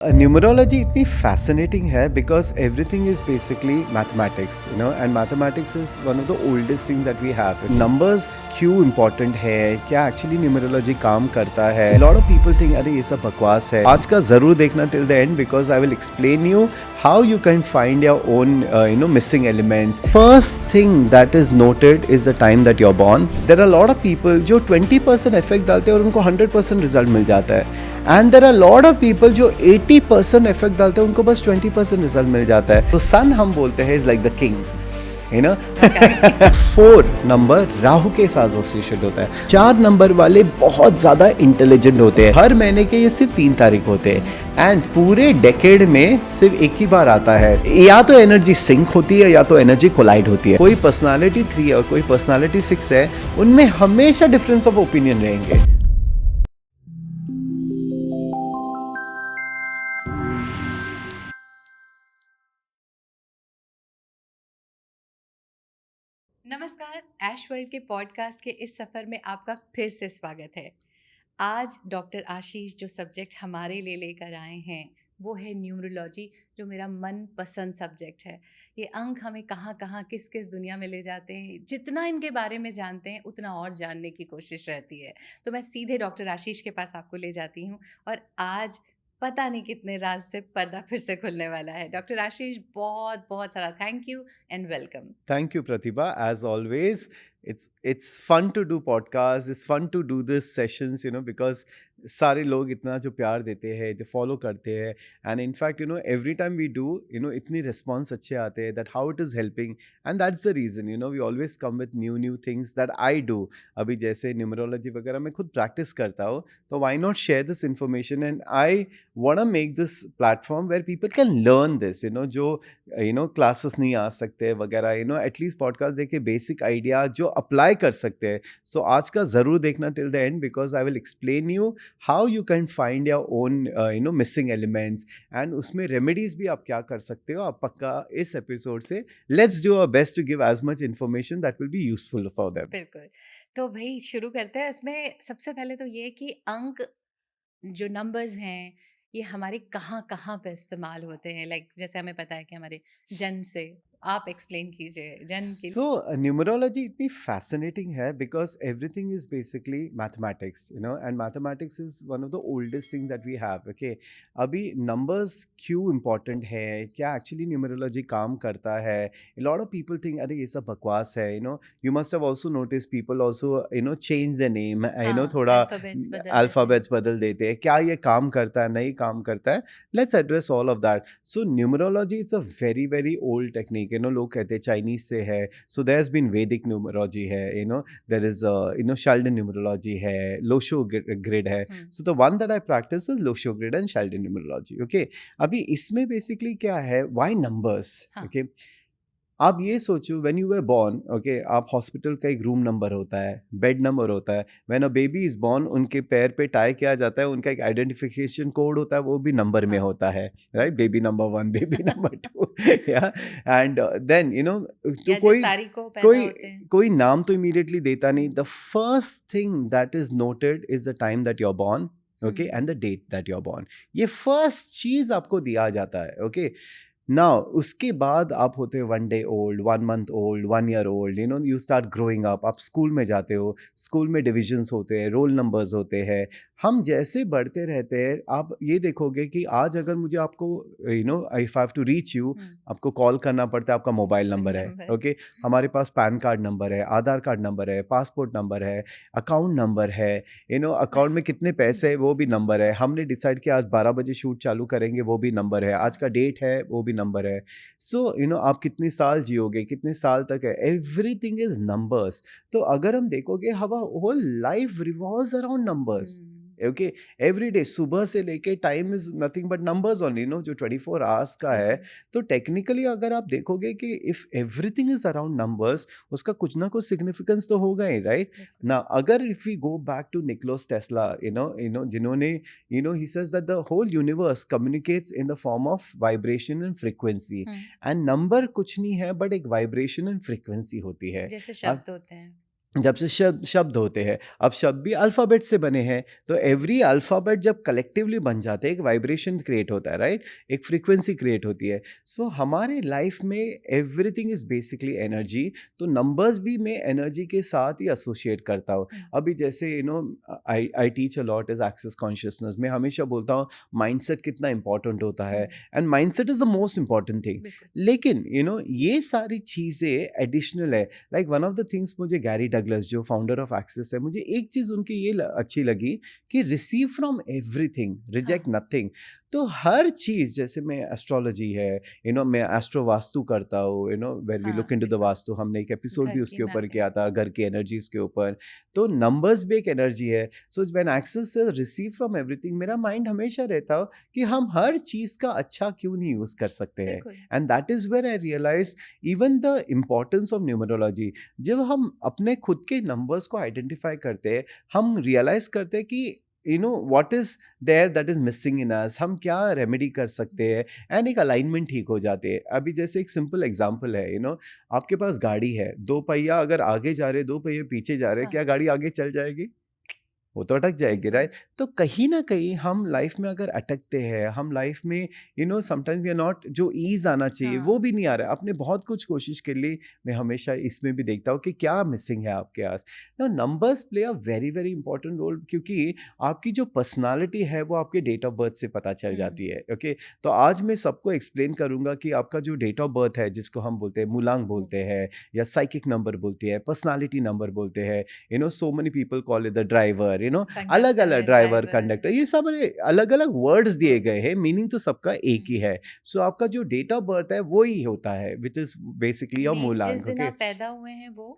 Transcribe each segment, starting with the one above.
Numerology इतनी fascinating है because everything is basically mathematics and mathematics is one of the oldest thing that we have. Numbers क्यों important है, क्या actually numerology काम करता है. लॉट ऑफ पीपल थिंक अरे ये सब बकवास है. आज का जरूर देखना till the end because I will explain you how you can find your own missing elements. First thing that is noted is the time that you're born. There are a lot of people जो 20% effect डालते हैं और उनको 100% result मिल जाता है. And there are lot of people जो 80% effect डालते हैं उनको बस 20% रिजल्ट मिल जाता है. तो सन हम बोलते हैं इज लाइक द किंग, है ना. 4 नंबर राहु के साथ एसोसिएशन होता है. 4 नंबर वाले बहुत ज्यादा इंटेलिजेंट होते हैं. हर महीने के ये सिर्फ 3 तारीख होते हैं एंड पूरे डेकेड में सिर्फ एक ही बार आता है. या तो एनर्जी सिंक होती है या तो एनर्जी कोलाइड होती है. कोई पर्सनालिटी 3 है और कोई पर्सनालिटी 6 है, उनमें हमेशा डिफरेंस ऑफ ओपिनियन रहेंगे. नमस्कार, ऐश वर्ल्ड के पॉडकास्ट के इस सफ़र में आपका फिर से स्वागत है. आज डॉक्टर आशीष जो सब्जेक्ट हमारे लिए लेकर आए हैं वो है न्यूमरोलॉजी, जो मेरा मनपसंद सब्जेक्ट है. ये अंक हमें कहाँ कहाँ किस किस दुनिया में ले जाते हैं. जितना इनके बारे में जानते हैं उतना और जानने की कोशिश रहती है. तो मैं सीधे डॉक्टर आशीष के पास आपको ले जाती हूँ और आज पता नहीं कितने राज से पर्दा फिर से खुलने वाला है. डॉक्टर आशीष, बहुत बहुत सारा thank you and welcome. Thank you, Pratibha. As always, it's fun to do podcasts. It's fun to do this sessions, because सारे लोग इतना जो प्यार देते हैं, जो फॉलो करते हैं, and in fact every time we do इतनी रिस्पॉन्स अच्छे आते हैं that how it is helping. And that's the reason we always come with new things that I do. अभी जैसे न्यूमरोलॉजी वगैरह मैं खुद प्रैक्टिस करता हूँ, तो why not share this information. And I want to make this platform where people can learn this, जो classes नहीं आ सकते वगैरह, एटलीस्ट पॉडकास्ट देख के बेसिक आइडिया जो अप्लाई कर सकते हैं. सो आज का ज़रूर देखना till the end because I will explain you how you can find your own missing elements and उसमें रेमेडीज भी आप क्या कर सकते हो. आप पक्का इस एपिसोड से let's do our best to give as much information that will be useful for them. बिल्कुल. तो भाई शुरू करते हैं. इसमें सबसे पहले तो ये कि अंक जो नंबर्स हैं ये हमारे कहाँ कहाँ पे इस्तेमाल होते हैं. लाइक जैसे हमें पता है कि हमारे जन्म से, आप एक्सप्लेन कीजिए जन्म की. सो न्यूमरोलॉजी इतनी फैसिनेटिंग है because everything is basically mathematics, and mathematics is one of the oldest thing that we have. Okay, अभी नंबर्स क्यों इंपॉर्टेंट है, क्या एक्चुअली न्यूमरोलॉजी काम करता है. लॉट ऑफ पीपल थिंक अरे ये सब बकवास है. You must have also notice people also change the name, थोड़ा अल्फ़ाबेट्स बदल देते हैं. क्या ये काम करता है, नहीं काम करता है. Let's address all of that. So numerology it's a very very old technique. लोग कहते हैं चाइनीज से है. So there has been Vedic numerology है, देयर इज शाल्डन न्यूमरोलॉजी है, लोशो ग्रिड है. So the one that I practise is Lo Shu grid and Chaldean numerology. Okay, अभी इसमें बेसिकली क्या है, व्हाई नंबर्स. ओके, आप ये सोचो when you were born, okay, आप हॉस्पिटल का एक रूम नंबर होता है, बेड नंबर होता है. When a baby is born उनके पैर पे टाई किया जाता है, उनका एक आइडेंटिफिकेशन कोड होता है, वो भी नंबर में होता है, right. Baby number 1, baby number 2, या एंड देन तो कोई नाम तो इमीडिएटली देता नहीं. The first thing that is noted is the time that you are born, okay, and the date that you are born. ये फर्स्ट चीज आपको दिया जाता है. ओके, नाउ उसके बाद आप होते हो 1 day old, 1 month old, 1 year old. You start growing up. आप स्कूल में जाते हो, स्कूल में डिविजन्स होते हैं, रोल नंबर्स होते हैं. हम जैसे बढ़ते रहते हैं, आप ये देखोगे कि आज अगर मुझे आपको if I have to reach you, आपको कॉल करना पड़ता है, आपका मोबाइल नंबर है. ओके, हमारे पास पैन कार्ड नंबर है, आधार कार्ड नंबर है, पासपोर्ट नंबर है, अकाउंट नंबर है, अकाउंट में कितने पैसे है वो भी नंबर है. हमने डिसाइड किया आज 12 बजे शूट चालू करेंगे, वो भी नंबर है. आज का डेट है, वो भी नंबर है. सो आप कितने साल जियोगे, कितने साल तक है, एवरीथिंग इज नंबर्स. तो अगर हम देखोगे हमारा whole life revolves around numbers. Okay, every day सुबह से लेके time is nothing but numbers only, जो 24 आवर्स का है. तो टेक्निकली अगर आप देखोगे कि if everything is around numbers, उसका कुछ ना कुछ सिग्निफिकेंस तो होगा ही, राइट ना. अगर if we go back to Nicholas Tesla, जिन्होंने he says that the whole universe communicates in the form of vibration and frequency. And number कुछ नहीं है बट एक वाइब्रेशन एंड फ्रीक्वेंसी होती है. जैसे शब्द होते हैं. जब से शब्द शब्द होते हैं, अब शब्द भी अल्फ़ाबेट से बने हैं, तो एवरी अल्फ़ाबेट जब कलेक्टिवली बन जाते हैं, एक वाइब्रेशन क्रिएट होता है, राइट? एक फ्रीक्वेंसी क्रिएट होती है। सो हमारे लाइफ में एवरीथिंग इज़ बेसिकली एनर्जी, तो नंबर्स भी मैं एनर्जी के साथ ही एसोसिएट करता हूँ। हुँ, अभी जैसे I I teach a lot is Access Consciousness, मैं हमेशा बोलता हूँ माइंडसेट कितना इंपॉर्टेंट होता है, हुँ, and mindset is the most important thing. बिल्कुल। लेकिन ये सारी चीज़ें एडिशनल है। Like one of the things, मुझे गैरी डगलस जो फाउंडर ऑफ एक्सिस है, मुझे एक चीज़ उनकी अच्छी लगी कि रिसीव फ्रॉम एवरीथिंग, हाँ, रिजेक्ट नथिंग। तो हर चीज़, जैसे मैं एस्ट्रोलॉजी है, मैं एस्ट्रो वास्तु करता हूँ, वेन वी लुक हाँ, इनटू द बिल्कुल। वास्तु, हमने एक एपिसोड भी घर की उसके ऊपर मैपिंग। किया था, घर की एनर्जीज के ऊपर। तो नंबर्स भी एक एनर्जी है। सो व्हेन एक्सेस से रिसीव फ्रॉम एवरीथिंग, मेरा माइंड हमेशा रहता हो कि हम हर चीज़ का अच्छा क्यों नहीं यूज़ कर सकते हैं। बिल्कुल। And that is where I realise even the importance of numerology. जब हम अपने खुद के नंबर्स को आइडेंटिफाई करते हैं, हम रियलाइज करते हैं कि what is there that is missing in us, हम क्या रेमेडी कर सकते हैं, एंड एक अलाइनमेंट ठीक हो जाते हैं। अभी जैसे एक सिंपल एग्जांपल है, आपके पास गाड़ी है, दो पहिया अगर आगे जा रहे, दो पहिए पीछे जा रहे, हाँ, क्या गाड़ी आगे चल जाएगी? वो तो अटक जाएगी, बिल्कुल। राइट? तो कहीं ना कहीं हम लाइफ में अगर अटकते हैं, हम लाइफ में समटाइम्स वी आर नॉट, जो ईज आना चाहिए वो हाँ, भी नहीं आ रहा है। आपने बहुत कुछ कोशिश कर ली, मैं हमेशा इसमें भी देखता हूँ कि क्या मिसिंग है आपके पास। ना numbers play a very very important role, क्योंकि आपकी जो पर्सनालिटी है वो आपके डेट ऑफ बर्थ से पता चल हुँ, जाती है। ओके, तो आज मैं सबको एक्सप्लेन करूंगा कि आपका जो डेट ऑफ बर्थ है, जिसको हम बोलते हैं मूलांक हुँ। बोलते हैं, या साइकिक नंबर बोलते हैं, पर्सनालिटी नंबर बोलते हैं, सो many people call it the driver, अलग-अलग, कंडक्टर, ड्राइवर, ड्राइवर। कंडक्टर, ये सब अलग-अलग वर्ड्स दिए हुँ, गए हैं, मीनिंग तो सबका एक ही हुँ। है। सो आपका जो डेट ऑफ बर्थ है वो ही होता है, व्हिच इज़ बेसिकली योर यानी जिस मूलांक। दिन ओके, आप पैदा हुए हैं वो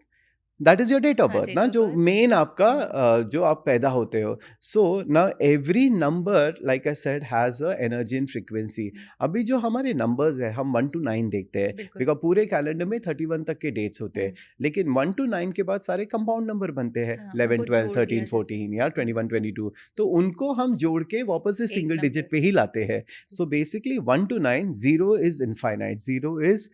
that is your date of हाँ, बर्थ ना, डेट ऑफ जो बर्थ। मेन आपका हुँ, जो आप पैदा होते हो। So now every number, like I said, has a energy and frequency. हुँ, अभी जो हमारे नंबर्स हैं, हम 1 टू 9 देखते हैं, बिल्कुल। बिकॉज़ पूरे कैलेंडर में 31 तक के डेट्स होते हैं। हुँ, लेकिन 1 टू 9 के बाद सारे कंपाउंड नंबर बनते हैं, हाँ, 11, उनको 12, जोड़ दिया 13, जाता है। 14 या हुँ, 21, 22, तो उनको हम जोड़ के वापस से एक सिंगल डिजिट नंबर। पे ही लाते हैं। So basically 1 to 9, 0 is infinite, 0 is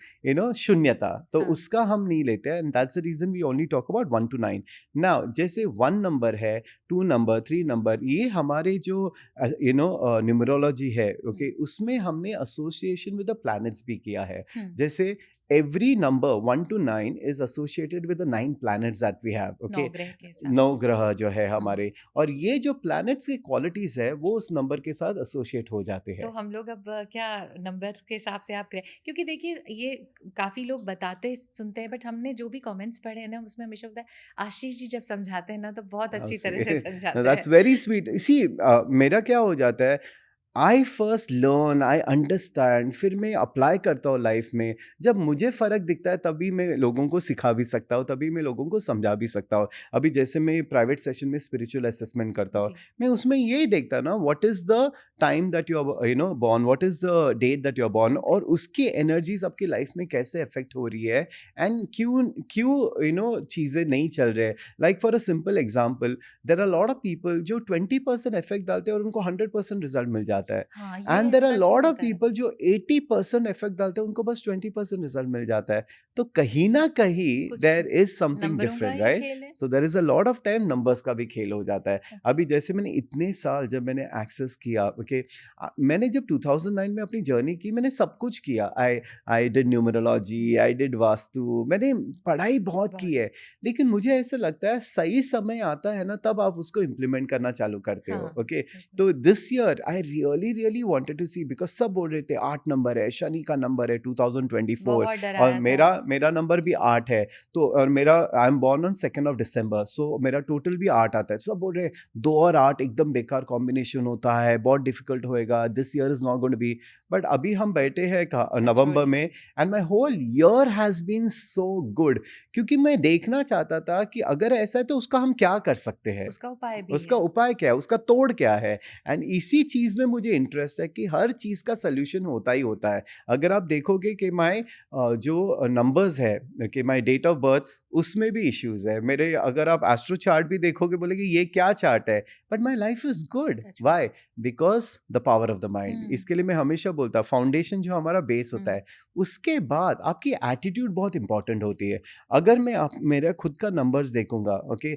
शून्यता, तो हाँ, उसका हम नहीं लेते हैं, and that's the reason we only talk about 1 to 9। Now जैसे 1 नंबर है, 2 नंबर, 3 नंबर, ये हमारे जो न्यूमरोलॉजी है, हुँ, ओके, उसमें हमने एसोसिएशन विद द प्लैनेट्स भी किया है। हुँ, जैसे every number 1 to 9 is associated with the 9 planets that we have. 9 okay, ग्रह के हिसाब 9 से। ग्रह जो है हुँ, हमारे, और ये जो प्लैनेट्स की क्वालिटीज है वो उस नंबर के साथ एसोसिएट हो जाते तो हैं। हम लोग अब क्या नंबर्स के हिसाब से आप ग्रह क्योंकि देखिए ये काफ़ी लोग बताते सुनते हैं बट हमने जो भी कमेंट्स पढ़े हैं ना उसमें हमेशा होता है आशीष जी जब समझाते हैं ना तो बहुत अच्छी तरह से समझाते दैट्स हैं। Very sweet. इसी मेरा क्या हो जाता है, आई फर्स्ट लर्न, आई अंडरस्टैंड, फिर मैं अप्लाई करता हूँ लाइफ में। जब मुझे फ़र्क दिखता है तभी मैं लोगों को सिखा भी सकता हूँ, तभी मैं लोगों को समझा भी सकता हूँ। अभी जैसे मैं प्राइवेट सेशन में स्पिरिचुअल असेसमेंट करता हूँ, जी, मैं उसमें यही देखता ना, what is the time that you are born, what is the date that you are born, और उसकी एनर्जीज आपकी लाइफ में कैसे अफेक्ट हो रही है, एंड क्यों क्यों चीज़ें नहीं चल रहे हैं। Like for a simple example, there are lot of people जो 20% इफेक्ट डालते हैं और उनको 100% रिजल्ट मिल जाता है, हाँ, एंड ये देर आर सच में लॉट ऑफ होता है। पीपल जो 80% इफेक्ट डालते हैं, उनको बस 20% रिजल्ट मिल जाता है। तो कहीं ना कहीं कुछ देर इज समथिंग नंबरों का डिफरेंट, ही राइट? खेल है। So there is a lot of time numbers का भी खेल हो जाता है। ओके, अभी जैसे मैंने इतने साल जब मैंने एक्सेस किया, ओके, मैंने जब 2009 में अपनी जर्नी की, मैंने सब कुछ किया। I I did numerology, um, I did Vastu, मैंने पढ़ाई बहुत की बहुत है। लेकिन मुझे ऐसा लगता है सही समय आता है ना, तब आप उसको इम्प्लीमेंट करना चालू करते हो। हाँ, ओके, बिल्कुल। तो this year I really really wanted to see, because सब बोल रहे थे 8 नंबर है, शनि का नंबर है 2024, बहुत और डराया था। मेरा मेरा नंबर भी 8 है। तो और मेरा, आई एम बॉर्न ऑन 2 दिसंबर, सो मेरा टोटल भी 8 आता है। सब बोल रहे हैं 2 और 8 एकदम बेकार कॉम्बिनेशन होता है, बहुत डिफिकल्ट होएगा, this year is not going to be. But अभी हम बैठे हैं टच नवंबर वुड में, and my whole year has been so good, क्योंकि मैं देखना चाहता था कि अगर ऐसा है तो उसका हम क्या कर सकते हैं, उसका उपाय भी उसका है। उपाय क्या है, उसका तोड़ क्या है। एंड इसी चीज़ में मुझे इंटरेस्ट है कि हर चीज़ का सोल्यूशन होता ही होता है। अगर आप देखोगे कि माय जो नंबर्स है, कि माय डेट ऑफ बर्थ, उसमें भी इश्यूज़ है। मेरे अगर आप एस्ट्रो चार्ट भी देखोगे, बोलेंगे ये क्या चार्ट है? But my life is good. That's right. Why? Because the power of the mind. हम्म इसके लिए मैं हमेशा बोलता हूँ, फाउंडेशन जो हमारा बेस होता है, उसके बाद आपकी एटीट्यूड बहुत इंपॉर्टेंट होती है। अगर मैं आप मेरा खुद का नंबर्स देखूंगा, ओके,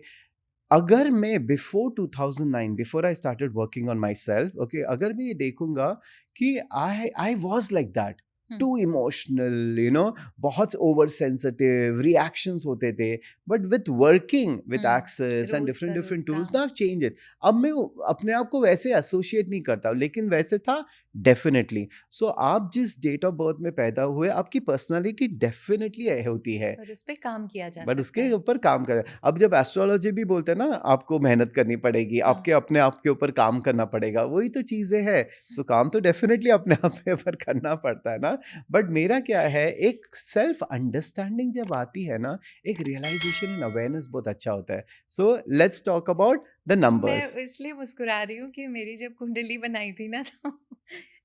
अगर मैं before 2009, before I started working on myself, okay, अगर मैं ये देखूंगा कि I was like that, too emotional, बहुत ओवर सेंसिटिव रिएक्शंस होते थे, but with working with access and रोज डिफरेंट का रोज डिफरेंट टूल्स, काम। ना चेंज इट। अब मैं अपने आप को वैसे एसोसिएट नहीं करता, लेकिन वैसे था डेफिनेटली। सो आप जिस डेट ऑफ बर्थ में पैदा हुए, आपकी पर्सनालिटी डेफिनेटली होती है, पर उस पे काम किया जा बट सकता उसके है। ऊपर काम कर। अब जब एस्ट्रोलॉजी भी बोलते हैं ना, आपको मेहनत करनी पड़ेगी, आपके अपने आप के ऊपर काम करना पड़ेगा, वही तो चीज़ें हैं। सो काम तो डेफिनेटली अपने आप के ऊपर करना पड़ता है ना। बट मेरा क्या है, एक सेल्फ अंडरस्टैंडिंग जब आती है ना, एक रियलाइजेशन एंड अवेयरनेस बहुत अच्छा होता है। So let's talk about the मैं नंबर्स। इसलिए मुस्कुरा रही हूँ कि मेरी जब कुंडली बनाई थी ना, तो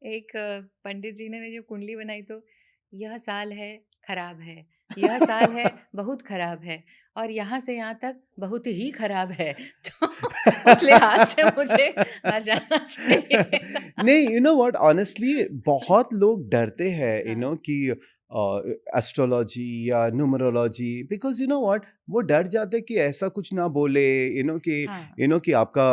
एक पंडित जी ने मेरी जब कुंडली बनाई, तो यह साल है खराब है, यह साल है बहुत खराब है, और यहाँ से यहाँ तक बहुत ही खराब है। तो उस लिहाज से मुझे आ जाना चाहिए था। नहीं, यू नो व्हाट, ऑनेस्टली बहुत लोग डरते हैं, हाँ, कि एस्ट्रोलॉजी या numerology, because you know what, वो डर जाते कि ऐसा कुछ ना बोले, कि हाँ, कि आपका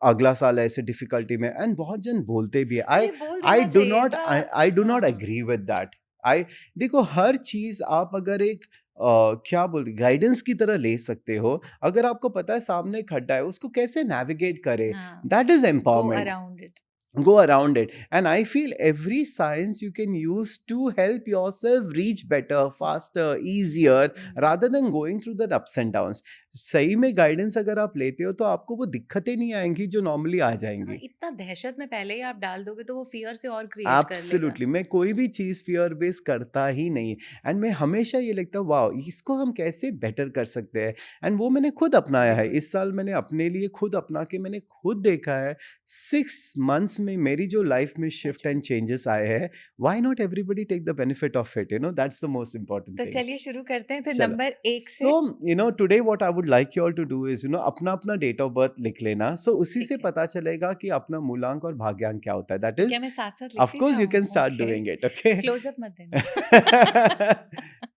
अगला साल ऐसे डिफिकल्टी में, एंड बहुत जन बोलते भी है। आई ये बोल आई देना डू चाहिए नॉट था। आई डू नॉट हाँ, एग्री विद दैट। आई देखो, हर चीज आप अगर एक क्या बोलते गाइडेंस की तरह ले सकते हो। अगर आपको पता है सामने खड्डा है, उसको कैसे नेविगेट करे, हाँ, that is go empowerment. Around it. Go around it, and I feel every science you can use to help yourself reach better, faster, easier, rather than going through the ups and downs. सही में guidance अगर आप लेते हो, तो आपको वो दिक्कतें नहीं आएंगी जो नॉर्मली आ हाँ, जाएंगी। इतना दहशत में पहले ही आप डाल दोगे तो वो फियर से और क्रिएट कर लेगा। एब्सोल्युटली, मैं कोई भी चीज़ फियर बेस करता ही नहीं। एंड मैं हमेशा ये लगता है, वाओ, इसको हम कैसे बेटर कर सकते हैं। एंड वो मैंने खुद अपनाया वेरी है। गुड। इस साल मैंने अपने लिए खुद अपना के मैंने खुद देखा है, 6 मंथ्स में मेरी जो लाइफ में सच शिफ्ट में। एंड चेंजेस आए हैं। Why not everybody take the benefit of it, that's the most important तो थिंग। चलिए शुरू करते हैं फिर चलो, नंबर 1 सो से। Today what I would like you all to do is, अपना अपना डेट ऑफ बर्थ लिख लेना। सो उसी से ठीक है। पता चलेगा कि अपना मूलांक और भाग्यांक क्या होता है। दैट क्या इज, मैं साथ-साथ of लिखती course you जाऊँ? can start okay. doing it, okay? Close up मत देना।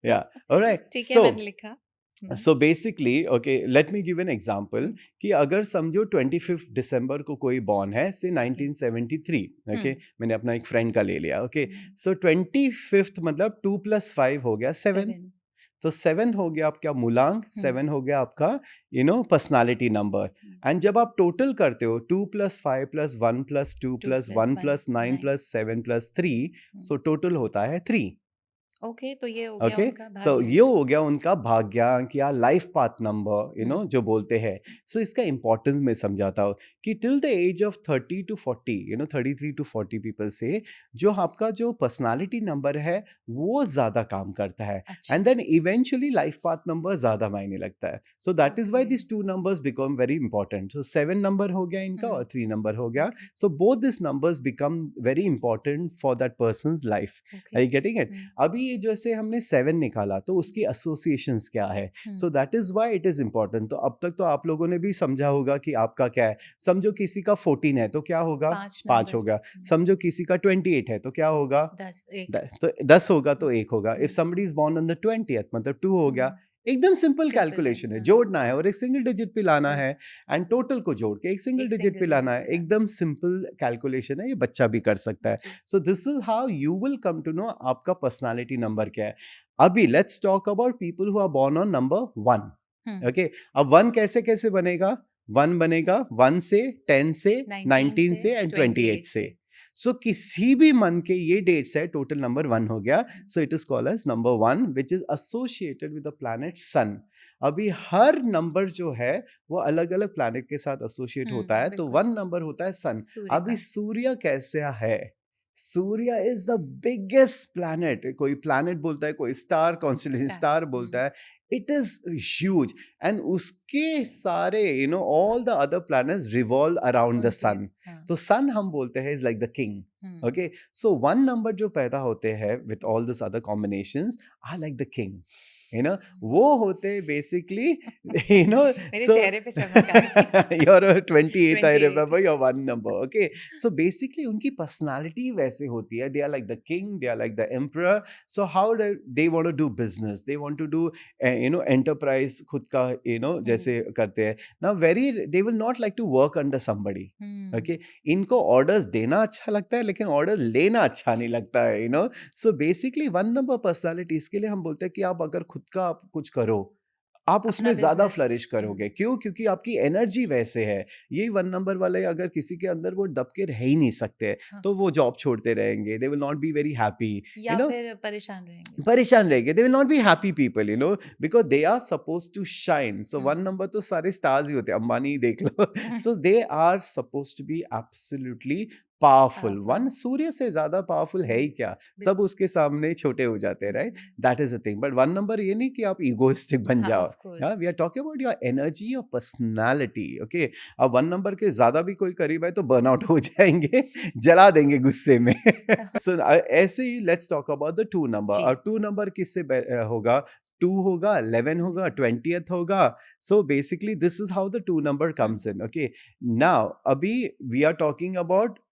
Yeah, all right. ठीक है, So मैंने लिखा। हुँ, so basically, okay, let me give an example हुँ, कि अगर समझो 25 दिसंबर को कोई बॉर्न है, से ठीक है। 1973, हुँ, okay, मैंने अपना एक फ्रेंड का ले लिया, okay, हुँ, so 25th मतलब 2 + 5 हो गया 7। 7। तो 7 हो गया आपका मूलांक, हुँ, 7 हो गया आपका पर्सनालिटी नंबर। हुँ, एंड जब आप टोटल करते हो, 2 + 5 + 1 + 2 2 + + 1 1 + 9 9। + 7 + 3, हुँ, सो टोटल होता है 3। ओके, तो ये हो गया ओके, उनका सो ये भाग्यांक। हो गया उनका भाग्यांक या लाइफ पाथ नंबर, हुँ, जो बोलते हैं। सो इसका इंपॉर्टेंस मैं समझाता हूँ कि till the age of 30 to 40, 33 to 40 people से, जो आपका जो पर्सनालिटी नंबर है, वो ज़्यादा काम करता है। अच्छा, and then eventually life path number ज़्यादा मायने लगता है। So that is why okay. This two numbers become very important. So 7 number हो गया इनका, और हुँ, 3 नंबर हो गया। Okay, so both this numbers become very important for that person's life. Okay. Are you getting it? हुँ, अभी ये जैसे हमने 7 निकाला, तो उसकी एसोसिएशंस क्या है? हुँ, so that is why it is important. तो अब तक तो आप लोगों ने भी समझा होगा कि आपका क्या है। समझो किसी का 14 है, तो क्या होगा? 5 5 नंबर। होगा। हुँ, समझो किसी का 28 है, तो क्या होगा? 10 1। 10, तो 10 होगा हुँ, तो 1 होगा। इफ हुँ, somebody is born on the 20th, मतलब 2 हो गया। हुँ, एकदम सिंपल सिंपल है। कैलकुलेशन है, हाँ, जोड़ना है और एक सिंगल डिजिट पे लाना है, बस एंड टोटल को जोड़ के एक सिंगल एक डिजिट पे सिंगल लाना डिजिट है। पे लाना एकदम सिंपल कैलकुलेशन है, ये बच्चा भी कर सकता है। है। जी। So this is how you will come to know आपका पर्सनालिटी नंबर क्या है। अभी let's talk about people who are born on number 1। हुँ, ओके, अब 1 कैसे कैसे बनेगा? 1 बनेगा 1 से, 10 से, 19 19 से से एंड 28 28 से। से। सो किसी भी मंथ के ये डेट्स है, टोटल नंबर 1 हो गया। हुँ, so it is called as number 1, which is associated with the planet sun. अभी हर नंबर जो है, वो अलग अलग प्लैनेट के साथ एसोसिएट होता है। तो बिल्कुल। 1 नंबर होता है सन। सूर्य अभी का। सूर्य कैसा है? सूर्य इज द बिगेस्ट प्लैनेट. कोई प्लैनेट बोलता है, कोई स्टार कॉन्स्टेलेशन स्टार। स्टार बोलता है. It is huge. एंड उसके सारे all the other planets revolve around the उनके सन. हाँ। तो सन हम बोलते हैं is like the king. Okay, so one number जो पैदा होते हैं with all this other combinations are like the king. वो होते बेसिकली मेरे so चेहरे पे चमक आई। you're a 28th, I 28। remember your one number. Okay, so basically उनकी personality वैसे होती है. They are like the king, they are like the emperor. So how they want to do business, they want to do enterprise खुद का जैसे करते हैं. Now they will not like to work under somebody. Okay, इनको orders देना अच्छा लगता है लेकिन order लेना अच्छा नहीं लगता है. So basically one number personality, इसके लिए हम बोलते हैं कि आप अगर खुद का आप कुछ करो, आप अपना उसमें ज्यादा बिजनेस। फ्लरिश करोगे. क्यों? क्योंकि आपकी एनर्जी वैसे है. यही वन नंबर वाले अगर किसी के अंदर वो दब के रह ही नहीं सकते, हाँ। तो वो जॉब छोड़ते रहेंगे. They will not be very happy. या फिर परेशान रहेंगे। परेशान रहेंगे. They will not be happy people, because they are suppose to shine. So one number तो सारे स्टार्स ही होते हैं, अंबानी ही देख लो. So they are suppose to be absolutely powerful. One सूर्य से ज्यादा पावरफुल है ही क्या, सब उसके सामने छोटे हो जाते हैं. Right, that is a thing. But one number ये नहीं कि आप इगोइस्टिक बन हाँ, जाओ. of course। We are talking about your energy, your personality. Okay, अब वन नंबर के ज्यादा भी कोई करीब है तो बर्नआउट हो जाएंगे, जला देंगे गुस्से में. सो ऐसे ही let's talk about the two number. जी। और टू नंबर किससे होगा? 2 होगा, 11 होगा, 20th होगा. So basically this is how the 2 number comes in. Okay, now अभी we are talking about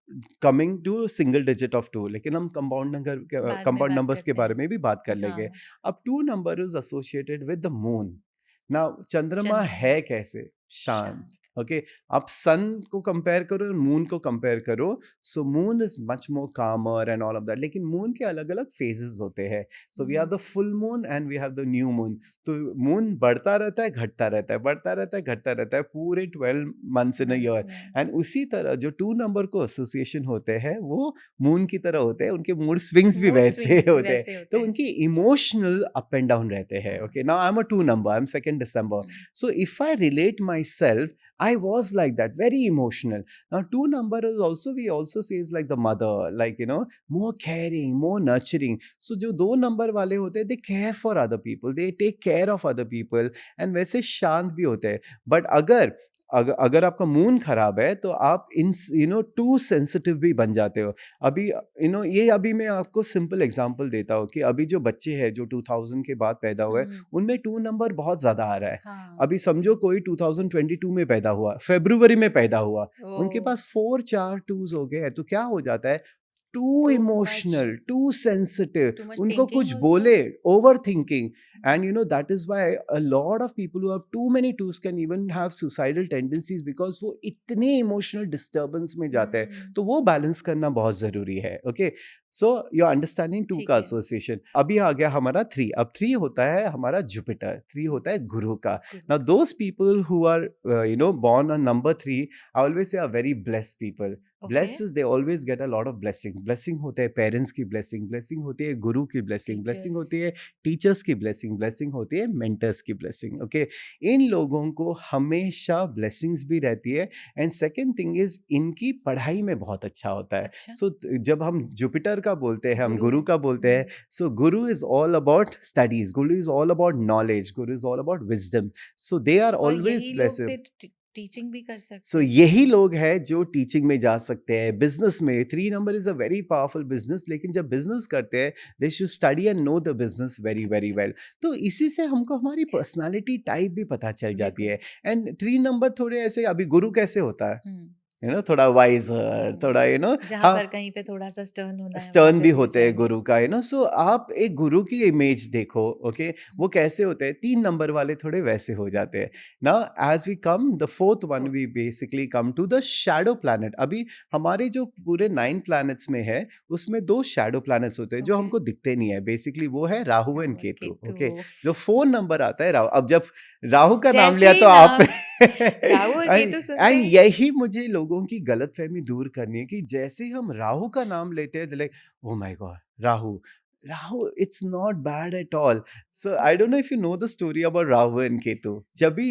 coming to single digit of 2, लेकिन हम बाद में कंपाउंड बात नंबर्स के करते बारे हैं। में भी बात कर लेंगे. हाँ। अब 2 number is associated with the moon. Now चंद्रमा चंद्रमा। है कैसे? शांत. ओके, आप सन को कंपेयर करो और मून को कंपेयर करो. So moon is much more calmer and all of that. लेकिन मून के अलग अलग फेजेस होते हैं. So we have the full moon and we have the new moon. तो मून बढ़ता रहता है, घटता रहता है, बढ़ता रहता है, घटता रहता है, पूरे 12 months in a year. And उसी तरह जो 2 नंबर को एसोसिएशन होते हैं वो मून की तरह होते हैं. उनके मूड स्विंग्स भी वैसे होते हैं. तो उनकी इमोशनल अप एंड डाउन रहते हैं. Okay, now I am a 2 number, I am 2nd December. So if I relate myself, I was like that, very emotional. Now 2 number is also, we also says like the mother, like more caring, more nurturing. So जो 2 number वाले होते हैं, they care for other people, they take care of other people, and वैसे शांत भी होते हैं. But अगर आपका मून खराब है तो आप इन टू सेंसिटिव भी बन जाते हो. अभी ये अभी मैं आपको सिंपल एग्जांपल देता हूँ कि अभी जो बच्चे हैं जो 2000 के बाद पैदा हुए, उनमें 2 नंबर बहुत ज्यादा आ रहा है. हाँ। अभी समझो कोई 2022 में पैदा हुआ, फरवरी में पैदा हुआ, उनके पास 4 2s हो गए, तो क्या हो जाता है? Too emotional, too sensitive. उनको कुछ बोले, overthinking. And that is why a lot of people who have too many twos can even have suicidal tendencies, because वो इतने emotional disturbance में जाते हैं. तो वो बैलेंस करना बहुत जरूरी है. Okay, so you are understanding 2 का एसोसिएशन. अभी आ गया हमारा 3. अब 3 होता है हमारा जुपिटर, 3 होता है गुरु का. Now those people who are born on number 3, I always say are very blessed people. Blessed is they always get a lot of blessing. Blessing होते हैं पेरेंट्स की ब्लेसिंग, ब्लेसिंग होती है गुरु की ब्लेसिंग, ब्लेसिंग होती है टीचर्स की blessing, blessing होती है मेंटर्स की ब्लेसिंग. ओके, इन लोगों को हमेशा ब्लेसिंग्स भी रहती है. एंड सेकंड थिंग इज इनकी पढ़ाई में बहुत अच्छा होता है. सो जब हम जुपिटर का बोलते हैं, हम गुरु का बोलते हैं, so guru is all about studies, guru is all about knowledge, guru is all about wisdom. So they are always blessed. Teaching भी कर सकते. सो यही लोग हैं जो टीचिंग में जा सकते हैं, बिजनेस में. 3 number is a very powerful business. लेकिन जब बिजनेस करते हैं, they should study and know the business very very well. तो इसी से हमको हमारी पर्सनालिटी टाइप भी पता चल जाती है. एंड 3 नंबर थोड़े ऐसे, अभी गुरु कैसे होता है, थोड़ा वाइजर, थोड़ा जहाँ पर कहीं पे थोड़ा सा स्टर्न होना है, स्टर्न भी होते हैं गुरु का. सो आप एक गुरु की इमेज देखो. ओके, वो कैसे होते हैं? 3 नंबर वाले थोड़े वैसे हो जाते हैं. Now as we come the 4th one, we basically come to the shadow planet. अभी हमारे जो पूरे 9 प्लैनेट्स में है, उसमें 2 शैडो प्लैनेट्स होते हैं जो हमको दिखते नहीं है. बेसिकली वो है राहु एंड केतु. ओके, जो 4 नंबर आता है राहु. अब जब राहु का नाम लिया तो आप एंड यही मुझे लोगों की गलतफहमी दूर करनी है कि जैसे हम राहु का नाम लेते हैं, like oh my God Rahu, Rahu, it's not bad at all. So I don't know if you know the story about Rahu and Ketu. जब भी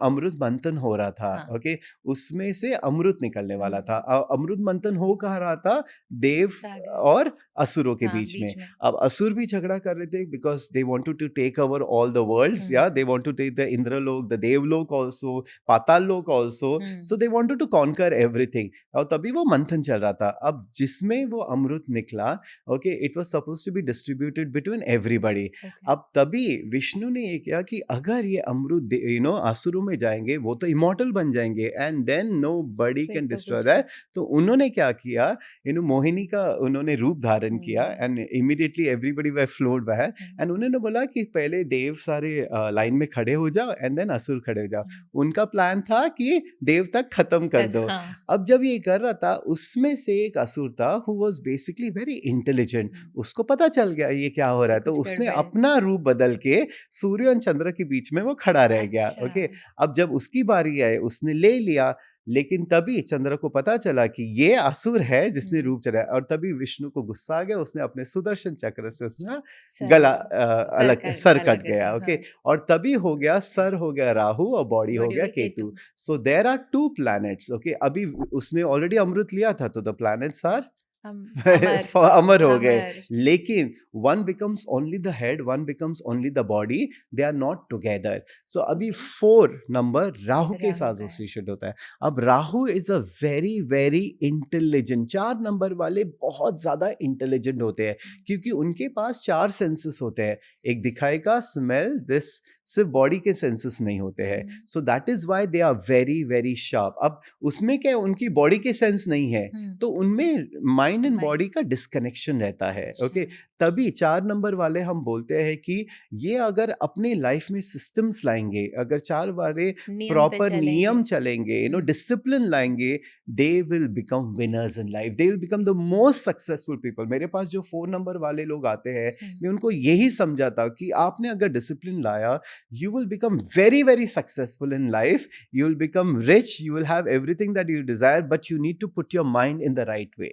अमृत मंथन हो रहा था, हाँ। ओके, उसमें से अमृत निकलने वाला था। हम्म। अमृत मंथन हो कहाँ रहा था? देव सागर। और असुरों के हाँ, बीच में। बीच में। अब असुर भी झगड़ा कर रहे थे because they wanted to take over all the worlds, या they want to take the Indralok, the Devlok also, Patal Lok also. So they wanted to conquer everything. और तभी वो मंथन चल रहा था। अब जिसमें वो अमृत निकला, okay, it was supposed to be distributed between everybody. Okay. अब तभी विष्णु ने ये किया कि अगर ये अमृत असुरों में जाएंगे, वो तो इमॉर्टल बन जाएंगे एंड देन नो बडी फिर कैन तो डिस्ट्रॉय कुछ दैट। तो उन्होंने क्या किया, मोहिनी का उन्होंने रूप धारण किया हम्म। And immediately everybody were flowed by. एंड उन्होंने बोला कि पहले देव सारे लाइन में खड़े हो जाओ एंड देन असुर खड़े हो जाओ। उनका प्लान था कि देव तक खत्म कर दो। हाँ। अब जब ये कर रहा था, उसमें से एक असुर था who was basically very intelligent. उसको पता चल गया ये क्या हो रहा है, तो कुछ उसने गड़बड़ है। अपना रूप बदल के सूर्य और चंद्र के बीच में वो खड़ा रह गया। अच्छा। ओके, अब जब उसकी बारी आई, उसने ले लिया, लेकिन तभी चंद्र को पता चला कि ये असुर है जिसने रूप चढ़ाया, और तभी विष्णु को गुस्सा आ गया। उसने अपने सुदर्शन चक्र से उसने गला अलग सर गला कट गया। ओके, हाँ। और तभी हो गया, सर हो गया राहु और बॉडी हो बॉडी गया हुई Ketu. Ketu. So there are two planets. Okay, अभी उसने ऑलरेडी अमृत लिया था, तो द प्लैनेट्स आर अमर। अमर हो गए। अमर। लेकिन one becomes only the head, one becomes only the body, they are not together. So अभी Okay. 4 नंबर राहु के राहु साथ का है। एसोसिएटेड होता है। अब Rahu is a very very intelligent. 4 number वाले बहुत ज्यादा इंटेलिजेंट होते हैं, क्योंकि उनके पास 4 सेंसेस होते हैं। एक दिखाई का, स्मेल, दिस, सिर्फ बॉडी के सेंसेस नहीं होते हैं। So that is why they are very very sharp. अब उसमें क्या, उनकी बॉडी के सेंस नहीं है, तो उनमें माइंड एंड बॉडी का डिस्कनेक्शन रहता है। ओके, तभी 4 नंबर वाले हम बोलते हैं कि ये अगर अपने लाइफ में सिस्टम्स लाएंगे, अगर 4 वाले प्रॉपर नियम चलेंगे, डिसिप्लिन लाएंगे, they will become winners in life, they will become the most successful people. मेरे पास जो 4 नंबर वाले लोग आते हैं, मैं उनको यही समझाता हूँ कि आपने अगर डिसिप्लिन लाया, you will become very very successful in life, you will become rich, you will have everything that you desire, but you need to put your mind in the right way.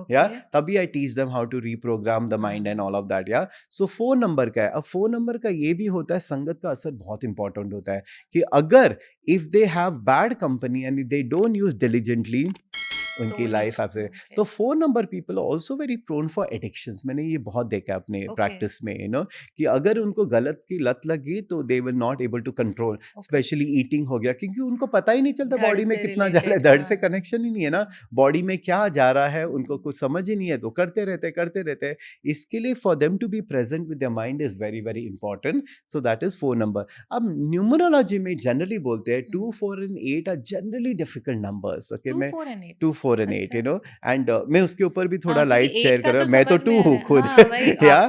Yeah, तभी I teach them how to reprogram the mind and all of that. Yeah, so 4 number का है। अब 4 number का ये भी होता है, संगत का असर बहुत इंपॉर्टेंट होता है कि अगर if they have bad company and if they don't use diligently उनकी लाइफ आपसे, तो 4 number people also very prone for addictions. मैंने ये बहुत देखा है अपने प्रैक्टिस में, कि अगर उनको गलत की लत लगी तो they will not able to control, specially eating हो गया, क्योंकि उनको पता ही नहीं चलता बॉडी में कितना जा रहा है, धड़ से कनेक्शन ही नहीं है ना, बॉडी में क्या जा रहा है उनको कुछ समझ ही नहीं है, तो करते रहते। इसके लिए for them to be present with their mind is very very important. So that is 4 number. अब न्यूमरोलॉजी में जनरली बोलते हैं 2, 4 and 8 are generally difficult numbers. Okay, मैं 2, 4 and 8 एंड मैं उसके ऊपर भी थोड़ा लाइट शेयर कर रहा हूँ, मैं तो 2 हूँ खुद। या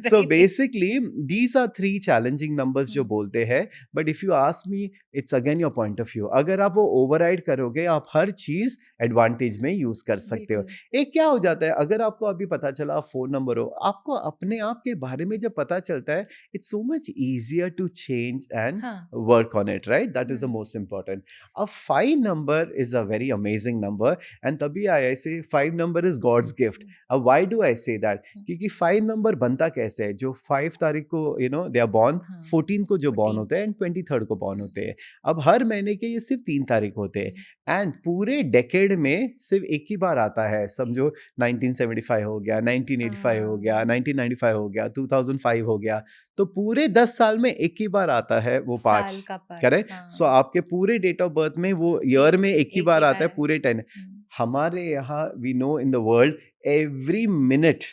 so basically these are 3 challenging numbers जो बोलते हैं, but if you ask me, it's again your point of view. अगर आप वो ओवरराइड करोगे, आप हर चीज एडवांटेज में यूज कर सकते हो। एक क्या हो जाता है, अगर आपको अभी पता चला आप 4 नंबर हो, आपको अपने आप के बारे में जब पता चलता है, it's so much easier to change and work on it, right? That is the most important. अब 5 number is a very amazing number, and तभी I say 5 number is God's gift. अब why do I say that? क्योंकि 5 number बनता कैसे है, जो 5 तारीख को दे आर बॉर्न, 14 को जो बॉर्न होते हैं एंड 23 को बॉर्न होते हैं। अब हर महीने के ये सिर्फ 3 तारीख होते हैं, एंड पूरे डेकेड में सिर्फ एक ही बार आता है। समझो 1975 हो गया, 1985 हो गया, 1995 हो गया, 2005 हो गया, तो पूरे 10 साल में एक ही बार आता है वो 5, करेक्ट? सो आपके पूरे डेट ऑफ बर्थ में वो ईयर में एक ही बार आता है पूरे 10। हमारे यहाँ we know in the world every minute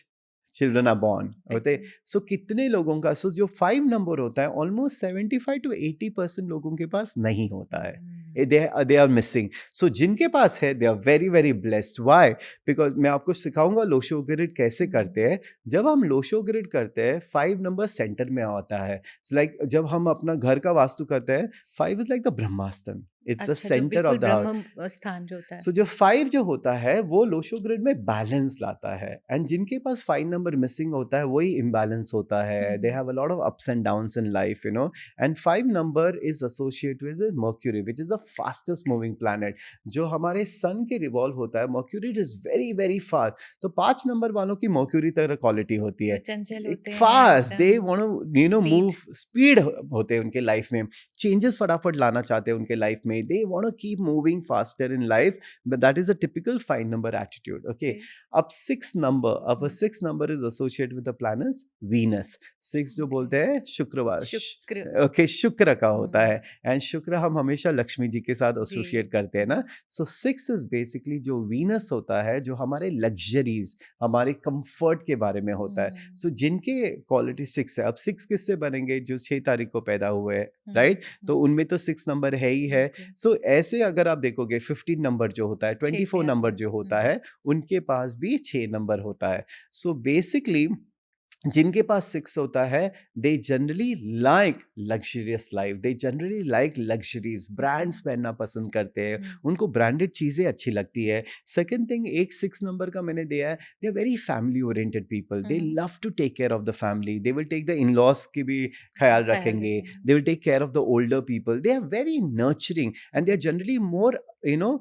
children are born होते। सो कितने लोगों का, सो जो 5 नंबर होता है, ऑलमोस्ट 75 to 80% लोगों के पास नहीं होता है, दे आर मिसिंग। सो जिनके पास है, they are very very blessed. Why? Because मैं आपको सिखाऊंगा लोशो ग्रिड कैसे करते हैं। जब हम लोशो ग्रिड करते हैं, 5 नंबर सेंटर में आता है। लाइक जब हम अपना घर का वास्तु करते हैं, 5 is like the Brahmastra. It's the अच्छा, जो सेंटर बिल्कुल ऑफ द हाउस। ब्रह्म स्थान जो होता है। सो जो 5 जो होता है वो लोशो ग्रिड में बैलेंस लाता है, एंड जिनके पास 5 नंबर मिसिंग होता है वही इम्बैलेंस होता है, they um, have a lot of ups and downs in life, and 5 number is associated with Mercury which is the fastest moving planet. जो हमारे सन के रिवॉल्व होता है, Mercury is very very fast. तो 5 number वालों की mercury तरह quality होती वो है, चंचल एक होते हैं फास्ट, दे एकदम, want to speed. Move, speed होते हैं उनके लाइफ में, चेंजेस फटाफट लाना चाहते हैं उनके लाइफ में, they want to keep moving faster in life, but that is a typical 5 number attitude. Okay, okay. अब 6 number, अब हुँ, 6 number is associated with the planet Venus। 6 जो ओके। बोलते हैं शुक्रवार, शुक्र। ओके, शुक्र का होता हुँ, है, एंड शुक्र हम हमेशा लक्ष्मी जी के साथ जी, एसोसिएट करते हैं जी। ना। सो 6 इज बेसिकली जो वीनस होता है, जो हमारे लग्जरीज, हमारे कंफर्ट के बारे में होता है। हुँ, सो जिनके क्वालिटी 6 है, अब 6 किससे बनेंगे, जो 6 तारीख को पैदा हुए हैं, हुँ, राइट, तो हुँ, उनमें तो 6 नंबर है ही है। बिल्कुल। सो ऐसे अगर आप देखोगे 15 नंबर जो होता है, 6 पे 24 आते नंबर हैं। जो होता हुँ, है, उनके पास भी 6 नंबर होता है। सो बेसिकली जिनके पास 6 होता है, they generally like luxurious life, they generally like luxuries, okay. Brands पहनना पसंद करते हैं, हुँ, उनको ब्रांडेड चीज़ें अच्छी लगती है। सेकंड थिंग, एक 6 नंबर का मैंने दिया है, they are very family oriented people, hmm, they hmm, love to take care of the family, they will take the in-laws की भी ख्याल ख़्याल रखेंगे, रखेंगे। They will take care of the older people, they are very nurturing and they are generally more, you know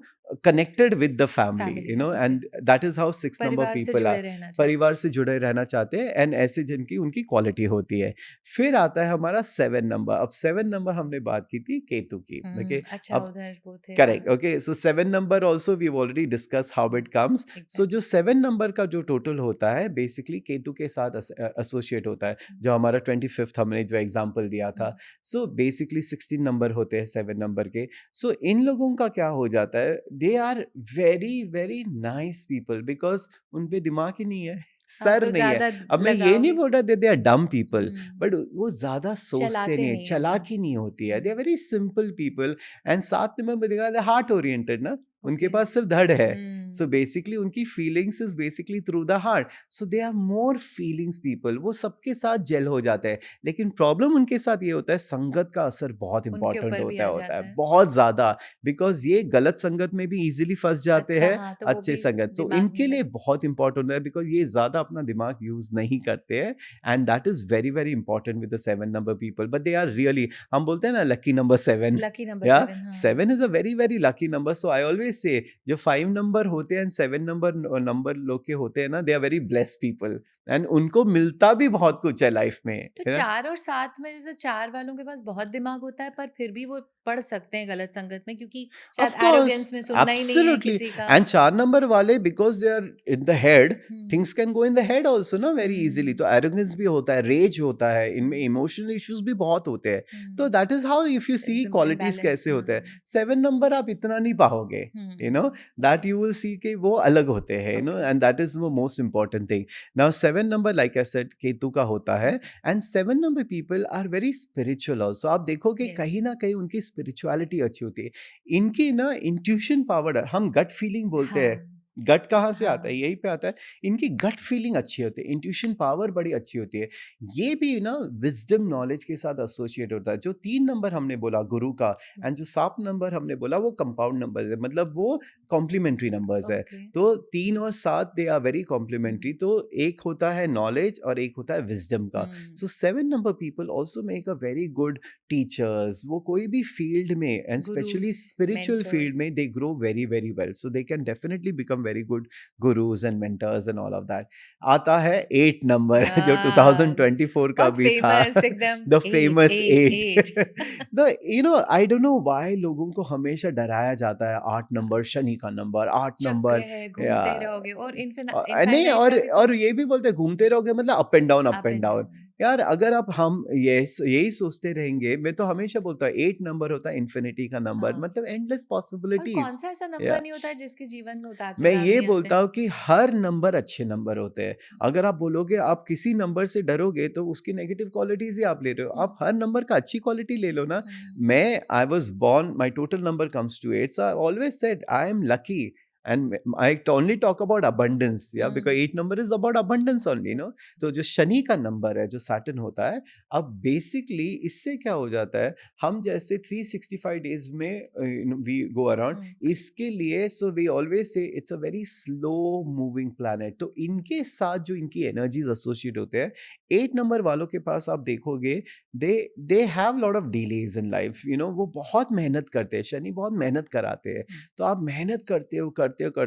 connected with the family, family में, okay. and that is how 6 number परिवार से people are, जुड़े रहना चाहते परिवार से जुड़े रहना चाहते हैं, एंड ऐसे जिनकी उनकी क्वालिटी होती है। फिर आता है हमारा 7 नंबर। अब 7 नंबर हमने बात की थी केतु की, हैं। ओके। अच्छा, अब उधर वो थे, करेक्ट, हाँ। Okay, so 7 number also we already discuss how it comes. So जो एग्ज़ैक्टली। 7 नंबर का जो टोटल होता है, बेसिकली केतु के साथ एसोसिएट होता है, हुँ, जो हमारा 25th हमने जो एग्जांपल दिया हुँ, था। सो बेसिकली 16 नंबर होते हैं 7 नंबर के। सो इन लोगों का क्या हो जाता है, they are very very nice people, because उन पे दिमाग ही नहीं है, हाँ, सर तो नहीं है। ज़्यादा अब मैं ये लगाव नहीं बोल रहा they are dumb people, hmm, but वो ज्यादा सोचते चलाते नहीं है, नहीं हैं काम। चालाकी नहीं होती है, they are hmm, very simple people. And साथ में मैं दिखा हार्ट ओरिएंटेड ना, उनके ओके। पास सिर्फ धड़ है। सो हुँ, बेसिकली उनकी feelings is basically through the heart, so they are more feelings people, वो सबके साथ जेल हो जाते हैं। लेकिन प्रॉब्लम उनके साथ ये होता है, संगत का असर बहुत उनके इंपॉर्टेंट ऊपर भी होता आ है, जाता है। बहुत ज्यादा, बिकॉज ये गलत संगत में भी इजीली फंस जाते अच्छा, हैं, हाँ, तो वो अच्छे भी संगत। सो दिमाग नहीं इनके लिए लगा बहुत इंपॉर्टेंट है, बिकॉज ये ज्यादा अपना दिमाग यूज नहीं करते हैं, and that is very very important with the 7 number people, but they are really, हम बोलते हैं ना लकी नंबर 7, लकी नंबर या 7, हाँ। 7 is a very very lucky number. So I always से जो 5 नंबर होते हैं, 7 नंबर नंबर लोग के होते हैं ना, they are very blessed people, and उनको मिलता भी बहुत कुछ है लाइफ में, तो है ना। 4 और 7 में जैसे 4 वालों के पास बहुत दिमाग होता है, पर फिर भी वो पड़ सकते हैं गलत संगत में, क्योंकि शायद Of course, एरोगेंस में सुनना ही नहीं है absolutely. किसी का। And 4 number वाले, because they are in the head, hmm, things can go in the head also ना very easily. हुँ, तो arrogance भी होता है, rage होता है, इनमें हुँ, emotional issues भी बहुत होते हैं। तो हुँ, that is how, if you see एकदम qualities इम्बैलेंस, कैसे होते हैं, हुँ, 7 number आप इतना नहीं पाओगे, हुँ, you know, that you will see कि वो अलग होते हैं, you know, okay, and that is the most important thing. Now 7 number, like I said, Ketu का होता है, and 7 number people are very spiritual also। आप देखोगे यस, कहीं ना कहीं उनकी spirituality अच्छी होती है, इनकी ना इंट्यूशन पावर है, हम गट फीलिंग बोलते हैं। हाँ, गट कहाँ से आता है, हाँ, यही पे आता है। इनकी गट फीलिंग अच्छी होती है, इंट्यूशन पावर बड़ी अच्छी होती है। ये भी ना विजडम नॉलेज के साथ एसोसिएट होता है। जो 3 नंबर हमने बोला गुरु का, हुँ, एंड जो 7 नंबर हमने बोला वो कंपाउंड नंबर है, मतलब वो कॉम्प्लीमेंट्री नंबर्स है। ओके, तो 3 और 7 दे आर वेरी कॉम्प्लीमेंट्री। हुँ, तो एक होता है नॉलेज और एक होता है विजडम का। हुँ, so 7 number people also make a very good teachers. वो कोई भी फील्ड में, and specially gurus, spiritual field mentors, में, they grow very very well, so they can definitely become very good gurus and mentors and all of that. आता है 8 number जो हाँ, 2024 का बहुत भी था, फेमस एकदम the 8, famous 8, 8। 8 the I don't know why लोगों को हमेशा डराया जाता है। 8 नंबर शनि का नंबर, 8 नंबर, चक्र है, या घूमते रहोगे, और नहीं, इनफाइनाइट का भी तो और ये भी बोलते हैं घूमते रहोगे, मतलब up and down, up up and and down. Down. यार अगर आप हम ये यही सोचते रहेंगे, मैं तो हमेशा बोलता हूँ 8 नंबर होता है इन्फिनिटी का नंबर, हाँ, मतलब एंडलेस और पॉसिबिलिटीज। कौन-सा ऐसा या नंबर नहीं होता है जिसके जीवन में मैं उतार-चढ़ाव ये नहीं आते बोलता हैं? हूँ कि हर नंबर अच्छे नंबर होते हैं। अगर आप बोलोगे आप किसी नंबर से डरोगे, तो उसकी नेगेटिव क्वालिटीज ही आप ले रहे हो। हुँ, आप हर नंबर का अच्छी क्वालिटी ले लो ना। हुँ, मैं I was born, my total number comes to 8, so I always said I am lucky. and I only talk about abundance, yeah, because 8 number is about abundance only, no. तो जो शनि का number है, जो Saturn होता है, अब basically इससे क्या हो जाता है, हम जैसे 365 डेज में वी गो अराउंड, इसके लिए so we always say it's a very slow moving planet, तो इनके साथ जो इनकी एनर्जीज एसोसिएट होते हैं, 8 नंबर वालों के पास आप देखोगे, they have lot of delays in life, वो बहुत मेहनत करते हैं, शनि बहुत मेहनत कराते हैं, तो आप मेहनत करते हो,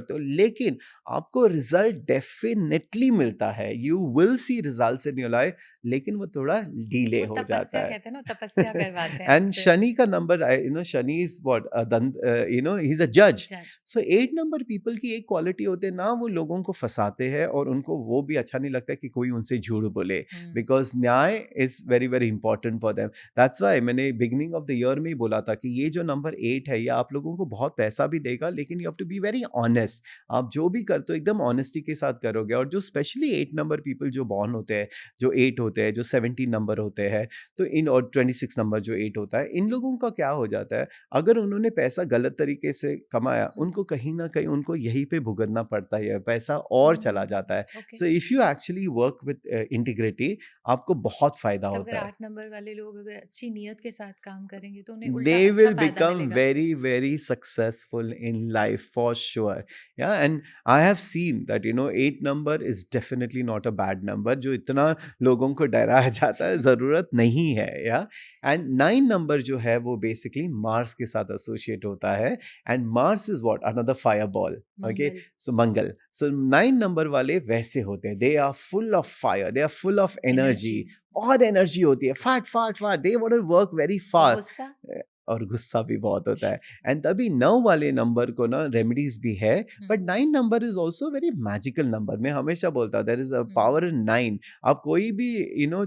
लेकिन आपको रिजल्ट डेफिनेटली मिलता है, you will see results in your life, लेकिन वो थोड़ा डिले वो हो जाता तपस्या है। कहते हैं ना, तपस्या करवाते हैं एंड आपसे। शनि का number, Shani is what, he is a जज। जज। सो 8 नंबर पीपल की एक क्वालिटी होते हैं ना, वो लोगों को फंसाते हैं, और उनको वो भी अच्छा नहीं लगता कि कोई उनसे झूठ बोले, बिकॉज न्याय is very very important for them. That's why मैंने बिगिनिंग ऑफ द ईयर में ही बोला था कि ये जो नंबर 8 है, ये आप लोगों को बहुत पैसा भी देगा, लेकिन you have to be very honest. आप जो भी करते हो एकदम ऑनेस्टी के साथ करोगे, और जो स्पेशली 8 नंबर पीपल जो बॉर्न होते हैं, जो 8 होते हैं, जो 17 नंबर होते हैं, तो इन, और 26 नंबर जो 8 होता है, इन लोगों का क्या हो जाता है, अगर उन्होंने पैसा गलत तरीके से कमाया, उनको कहीं ना कहीं उनको यहीं पे भुगतना पड़ता है, पैसा और चला जाता है। Okay. So if you actually work with integrity, आपको बहुत फायदा तो अगर होता है। 8 नंबर वाले लोग अगर अच्छी नीयत के साथ काम करेंगे तो उन्हें उल्टा They अच्छा will फायदा become मिलेगा। very very successful in life for sure. Yeah, and I have seen that 8 number is definitely not a bad number, जो इतना लोगों को डराया जाता है, जरूरत नहीं है। या एंड 9 नंबर जो है, वो बेसिकली मार्स के साथ एसोसिएट होता है, and Mars is what, another fire ball. Okay, Mangal. So Mangal, so 9 number वाले वैसे होते हैं, they are full of fire, they are full of energy, energy. बहुत एनर्जी होती है, फाट फाट फाट, they want to work very और फास्ट, गुस्सा। और गुस्सा भी बहुत होता है। एंड तभी 9 वाले नंबर को ना रेमेडीज भी है, but 9 number is also very magical number. मैं हमेशा बोलता हूँ there is a power in 9। आप कोई भी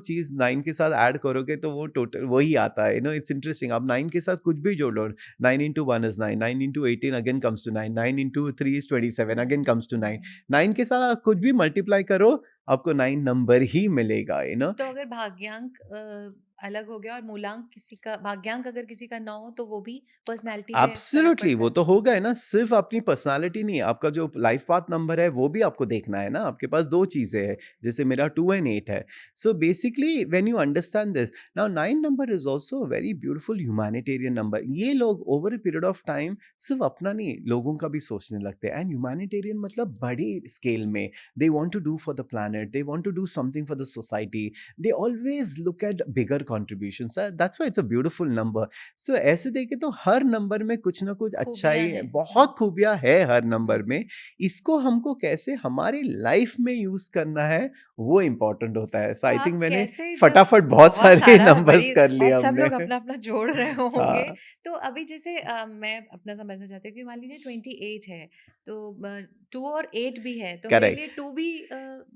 चीज 9 के साथ ऐड करोगे तो वो टोटल वही आता है। इट्स इंटरेस्टिंग, आप 9 के साथ कुछ भी जोड़ो, 9 into 1 is 9, 9 into 18 again comes to 9, 9 into 3 is 27 again comes to 9, 9 के साथ आप कुछ भी मल्टीप्लाई करो, आपको 9 नंबर ही मिलेगा। तो अगर भाग्यांक अलग हो गया और मूलांक किसी का, भाग्यांक अगर किसी का 9 हो तो वो भी पर्सनैलिटी पे फर्क एब्सोल्युटली, पड़ता वो है। तो होगा है ना, सिर्फ अपनी पर्सनालिटी नहीं, आपका जो लाइफ पाथ नंबर है वो भी आपको देखना है ना। आपके पास दो चीजें हैं, जैसे मेरा 2 and 8 है। So basically when you understand this, now 9 number is also very beautiful humanitarian number. ये लोग over a period of time सिर्फ अपना नहीं, लोगों का भी सोचने लगते हैं। एंड ह्यूमैनिटेरियन मतलब बड़ी स्केल में, they want to do for the planet, they want to do something for the society, they always look at bigger contribution. That's why it's a beautiful number. So ऐसे देखे तो हर number में कुछ ना कुछ खूबियां अच्छाई, हैं। बहुत खूबियां है हर नंबर हम्म। में। इसको हमको कैसे हमारे लाइफ में यूज करना है, वो इम्पोर्टेंट होता है। सो तो आई थिंक आप मैंने कैसे, जब फटाफट बहुत बहुत सारे सारा नंबर्स बड़ी, कर लिए और सब हमने। लोग अपना अपना जोड़ रहे होंगे, हाँ, तो अभी जैसे मैं अपना समझना चाहती हूँ कि मान लीजिए 28 है, तो 2 और 8 भी है, तो मेरे करेक्ट लिए 2 भी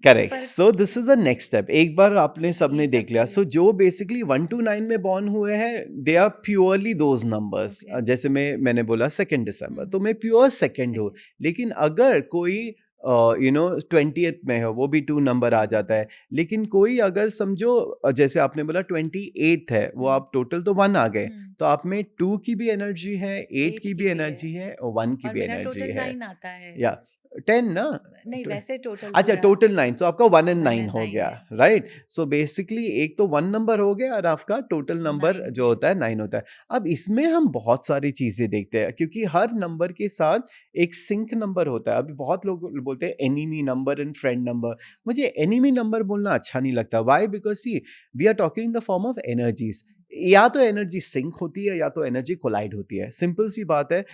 करेक्ट। फर्क, सो this is the next step. एक बार आपने ये सबने सब देख लिया, कर सो लिया। जो बेसिकली 1 to 9 में बॉर्न हुए हैं, they are purely those numbers. Okay. जैसे मैंने बोला 2 दिसंबर, तो मैं प्योर सेकंड हूँ। सेकंड। लेकिन अगर कोई 20th में है, वो भी 2 नंबर आ जाता है। लेकिन कोई अगर समझो, जैसे आपने बोला 28 है, वो आप टोटल तो 1 आ गए, तो आप में 2 की भी एनर्जी है, 8 8 की की भी भी है, एनर्जी है, और 1 की और भी मेरा एनर्जी टोटल है। 9 आता है। या 10 ना, नहीं, वैसे टोटल अच्छा पूरा टोटल 9, तो आपका 1 and 1 9 and हो 9 गया, है। राइट। सो बेसिकली एक तो 1 नंबर हो गया, और आपका टोटल नंबर 9 जो है। होता है 9 होता है। अब इसमें हम बहुत सारी चीजें देखते हैं, क्योंकि हर नंबर के साथ एक सिंक नंबर होता है। अभी बहुत लोग बोलते हैं enemy number and friend number. मुझे एनिमी नंबर बोलना अच्छा नहीं लगता। Why? Because see, we are talking in the form of energies. या तो एनर्जी सिंक होती है, या तो एनर्जी कोलाइड होती है। सिंपल सी बात है।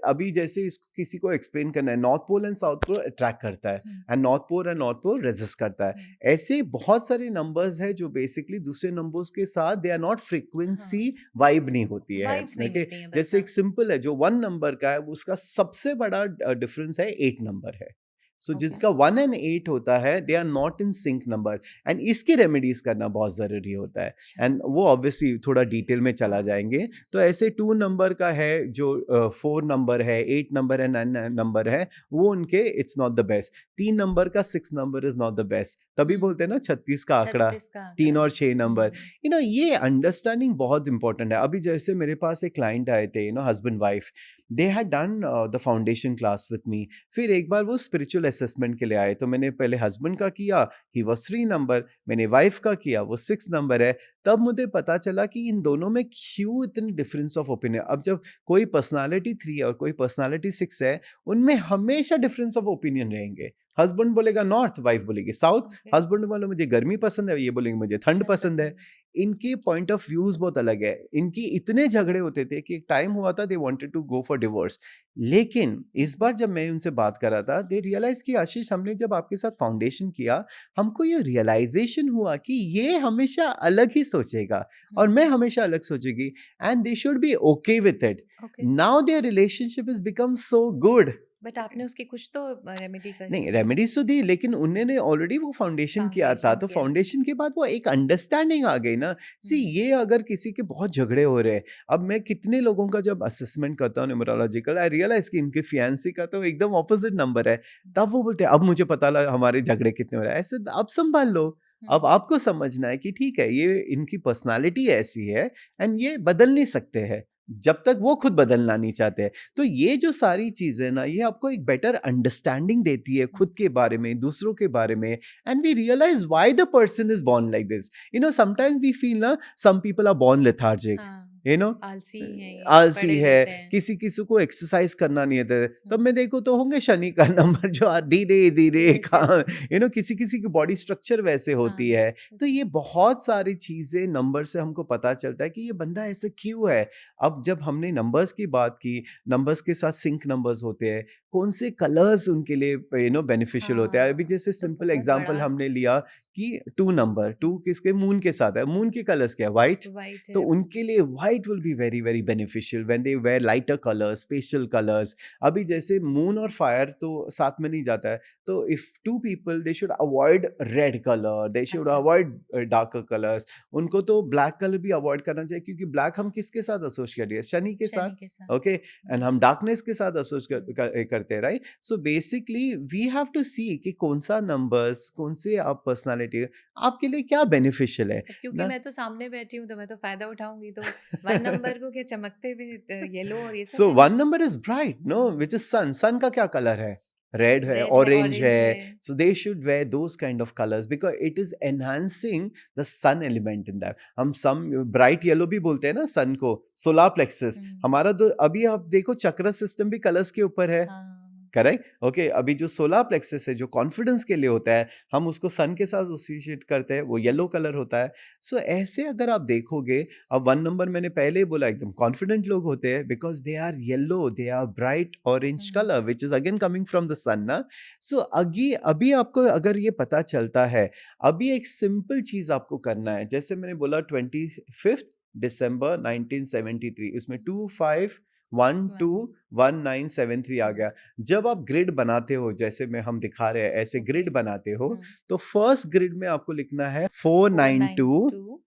अभी जैसे इसको किसी को एक्सप्लेन करना है, north pole and south pole attract करता है, एंड नॉर्थ पोल रेजिस्ट करता है। ऐसे बहुत सारे नंबर्स है जो बेसिकली दूसरे नंबर्स के साथ दे आर नॉट फ्रीक्वेंसी हाँ, वाइब नहीं होती है। वाइब्स नहीं ओके, मिलती हैं, बस जैसे हाँ। एक सिंपल है, जो 1 नंबर का है, उसका सबसे बड़ा डिफरेंस है 8 नंबर है। So okay. जिनका 1 and 8 होता है, they are not in sync number, and इसकी रेमेडीज करना बहुत जरूरी होता है। एंड वो ऑब्वियसली थोड़ा डिटेल में चला जाएंगे। तो ऐसे 2 नंबर का है, जो 4 नंबर है, 8 नंबर है, 9 नंबर है, वो उनके it's not the best. 3 number का 6 number is not the best. तभी बोलते हैं ना 36 का आंकड़ा, 36 का 3 आंकड़ा। और 6 नंबर। ये अंडरस्टैंडिंग बहुत इंपॉर्टेंट है। अभी जैसे मेरे पास एक क्लाइंट आए थे, husband wife, they had done the foundation class with me. फिर एक बार वो स्पिरिचुअल असेसमेंट के लिए आए, तो मैंने पहले हस्बैंड का किया, ही वॉज 3 नंबर, मैंने वाइफ का किया, वो 6 नंबर है। तब मुझे पता चला कि इन दोनों में क्यों इतनी डिफरेंस ऑफ ओपिनियन। अब जब कोई पर्सनालिटी 3 है और कोई पर्सनालिटी 6 है, उनमें हमेशा डिफरेंस ऑफ ओपिनियन रहेंगे। हस्बैंड बोलेगा नॉर्थ, वाइफ बोलेगी साउथ। ओके, हस्बैंड बोले मुझे गर्मी पसंद है, ये बोलेंगे मुझे ठंड ठंड पसंद है। इनके पॉइंट ऑफ व्यूज बहुत अलग है। इनकी इतने झगड़े होते थे कि एक टाइम हुआ था they wanted to go for divorce. लेकिन इस बार जब मैं उनसे बात कर रहा था, दे रियलाइज कि आशीष, हमने जब आपके साथ फाउंडेशन किया, हमको ये रियलाइजेशन हुआ कि ये हमेशा अलग ही सोचेगा और मैं हमेशा अलग सोचेगी, and they should be okay with it. Okay. Now their relationship is become so good. But आपने उसकी कुछ तो रेमेडी करी नहीं, होगी। रेमेडीज तो दी, लेकिन उन्होंने ऑलरेडी वो फाउंडेशन किया था, फाउंडेशन तो किया। फाउंडेशन के बाद वो एक अंडरस्टैंडिंग आ गई ना। सी, ये अगर किसी के बहुत झगड़े हो रहे हैं, अब मैं कितने लोगों का जब असेसमेंट करता हूँ न्यूमरोलॉजिकल, आई रियलाइज कि इनके फियांसी का तो एकदम ऑपोजिट नंबर है। तब वो बोलते हैं अब मुझे पता लगा हमारे झगड़े कितने हो रहे हैं। ऐसे अब संभाल लो। अब आपको समझना है कि ठीक है, ये इनकी पर्सनालिटी ऐसी है एंड ये बदल नहीं सकते हैं जब तक वो खुद बदलना नहीं चाहते हैं। तो ये जो सारी चीजें ना, ये आपको एक बेटर अंडरस्टैंडिंग देती है खुद के बारे में, दूसरों के बारे में, and we realise why the person is born like this. Sometimes we feel ना, some people are born lethargic, आलसी हैं, ये आलसी पड़े है, रहते हैं। किसी किसी को एक्सरसाइज करना नहीं आता। तब मैं देखो तो होंगे शनि का नंबर जो धीरे धीरे धीरे काम, चलते। किसी किसी की बॉडी स्ट्रक्चर वैसे होती हाँ, है। तो ये बहुत सारी चीजें नंबर से हमको पता चलता है कि ये बंदा ऐसे क्यों है। अब जब हमने नंबर्स की बात की, नंबर्स के साथ सिंक नंबर्स होते हैं, कौन से कलर्स उनके लिए बेनिफिशियल होते हैं। अभी हाँ, जैसे तो सिंपल बहुत एग्जांपल बड़ा हमने लिया कि 2 नंबर, 2 किसके, मून के साथ है। मून के कलर्स क्या है, व्हाइट। वाइट तो है। उनके लिए white will be very very beneficial when they wear lighter colours, pastel colours. अभी जैसे मून और फायर तो साथ में नहीं जाता है, तो if two people, they should avoid red colour, they should अच्छा, अवॉइड डार्कर कलर्स। उनको तो ब्लैक कलर भी अवॉइड करना चाहिए, क्योंकि ब्लैक हम किसके साथ एसोसिएट करिए, शनि के साथ। शनि के साथ। ओके, एंड हम डार्कनेस के साथ एसोसिएट हम्म, करते हैं, right. So basically we have to see कि कौन सा नंबर्स, कौन से आप पर्सनालिटी आपके लिए क्या बेनिफिशियल है अब क्योंकि ना। मैं तो सामने बैठी हूँ तो मैं तो फायदा उठाऊंगी, तो 1 नंबर को क्या चमकते हुए येलो और ये सब सो रहना 1 चाहिए। Number is bright, no, which is sun. Sun का क्या कलर है, रेड है, रेड है, ऑरेंज ऑरेंज है। है। So they should wear those kind of colours because it is enhancing the sun element in that. हम सम ब्राइट येलो भी बोलते हैं ना सन को, सोलार प्लेक्सस। हम्म, हमारा तो अभी आप देखो चक्र सिस्टम भी कलर्स के ऊपर है, हाँ, करेक्ट। ओके, अभी जो सोलार प्लेक्सस है, जो कॉन्फिडेंस के लिए होता है, हम उसको सन के साथ एसोसिएट करते हैं, वो येलो कलर होता है। सो ऐसे अगर आप देखोगे, अब 1 नंबर मैंने पहले ही बोला एकदम कॉन्फिडेंट लोग होते हैं, because they are yellow, they are bright orange colour hmm, which is again coming from the sun ना। सो अगी अभी आपको अगर ये पता चलता है, अभी एक सिंपल चीज आपको करना है। जैसे मैंने बोला 25 दिसंबर 1973, इसमें 2512 वन, 1973 आ गया। जब आप ग्रिड बनाते हो, जैसे में हम दिखा रहे हैं ऐसे ओके। ग्रिड बनाते हो, हम्म, तो फर्स्ट ग्रिड में आपको लिखना है 492, 492। हाँ,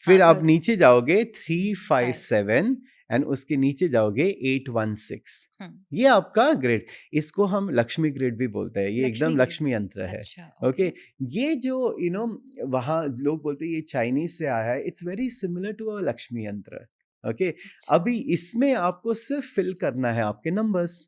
फिर आप थर्ड। नीचे जाओगे फाइव। 357 एंड उसके नीचे जाओगे 816। हम्म, ये आपका ग्रिड, इसको हम लक्ष्मी ग्रिड भी बोलते हैं, ये लक्ष्मी एकदम ग्रिड। लक्ष्मी यंत्र है। अच्छा, ओके, ओके। ये जो वहाँ लोग बोलते हैं ये चाइनीज से आया है, it's very similar to a Lakshmi yantra. Okay, अच्छा, अभी इसमें आपको सिर्फ फिल करना है आपके नंबर्स।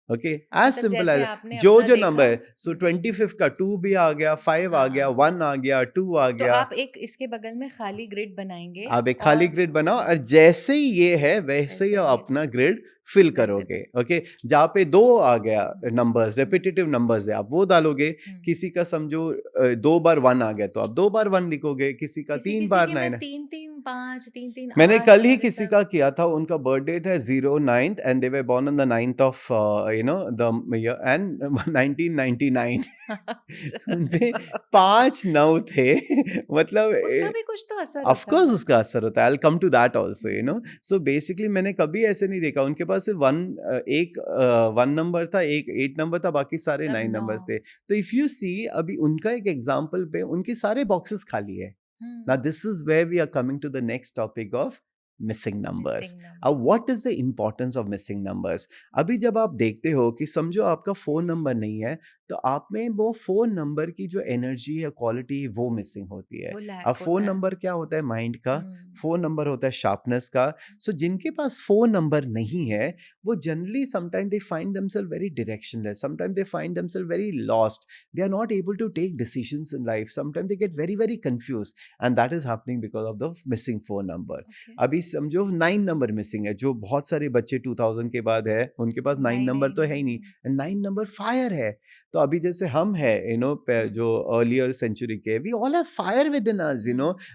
ओके, एज मतलब सिंपल जैसे एज आपने जो अपना जो देखा। नंबर है। सो 25 का 2 भी आ गया, 5 आ गया, हाँ, 1 आ गया, 2 आ तो गया। आप एक इसके बगल में खाली ग्रिड बनाएंगे आप एक खाली और ग्रिड बनाओ और जैसे ही ये है वैसे ही वैसे आप ये अपना ग्रिड फिल वैसे करोगे। फिल। ओके, जहाँ पे 2 आ गया नंबर्स, हम्म, रेपिटेटिव नंबर्स है, आप वो डालोगे। हम्म। किसी का समझो 2 बार 1 आ गया, तो आप 2 बार 1 लिखोगे। किसी का किसी 3 किसी बार के में 9 है। 3-3-5, 3-3-8 मैंने कल ही और ये किसी सब। का किया था, उनका बर्थ डेट है 09th and they were born on the 9th of the year and 1999। उनपे अच्छा। 5 9 थे। मतलब उसका भी कुछ तो असर ऑफ होता कोर्स होगा। उसका असर होता है। I come to that also, hmm, so basically मैंने कभी ऐसे नहीं देखा उनके पास सिर्फ एक 1 नंबर था, एक 8 नंबर था, बाकी सारे सब 9 9। नंबर्स थे। तो इफ यू सी अभी उनका एक एग्जांपल पे उनके सारे बॉक्सेस खाली है। Now, hmm, this is where we are coming to the next topic of missing numbers. Missing अब numbers. what is the importance of missing numbers? अभी जब आप देखते हो कि समझो आपका फोन नंबर नहीं है, तो आप में वो फोन नंबर की जो एनर्जी है, क्वालिटी, वो मिसिंग होती है। वो लैक अब होता फोन है। नंबर क्या होता है? माइंड का। हम्म, फोन नंबर होता है शार्पनेस का। सो जिनके पास फोन नंबर नहीं है, वो generally sometime they find themselves very directionless, sometime they find themselves very lost, they are not able to take decisions in life, sometimes they get very very confused, and that is happening because of the missing phone number. Okay. अभी समझो 9 number missing है, जो बहुत सारे बच्चे 2000 के बाद है उनके पास 9 नहीं नंबर नहीं तो है नहीं। ही नहीं, एंड 9 नंबर फायर है। तो अभी जैसे हम है, जो अर्लियर सेंचुरी के, we all have fire within us,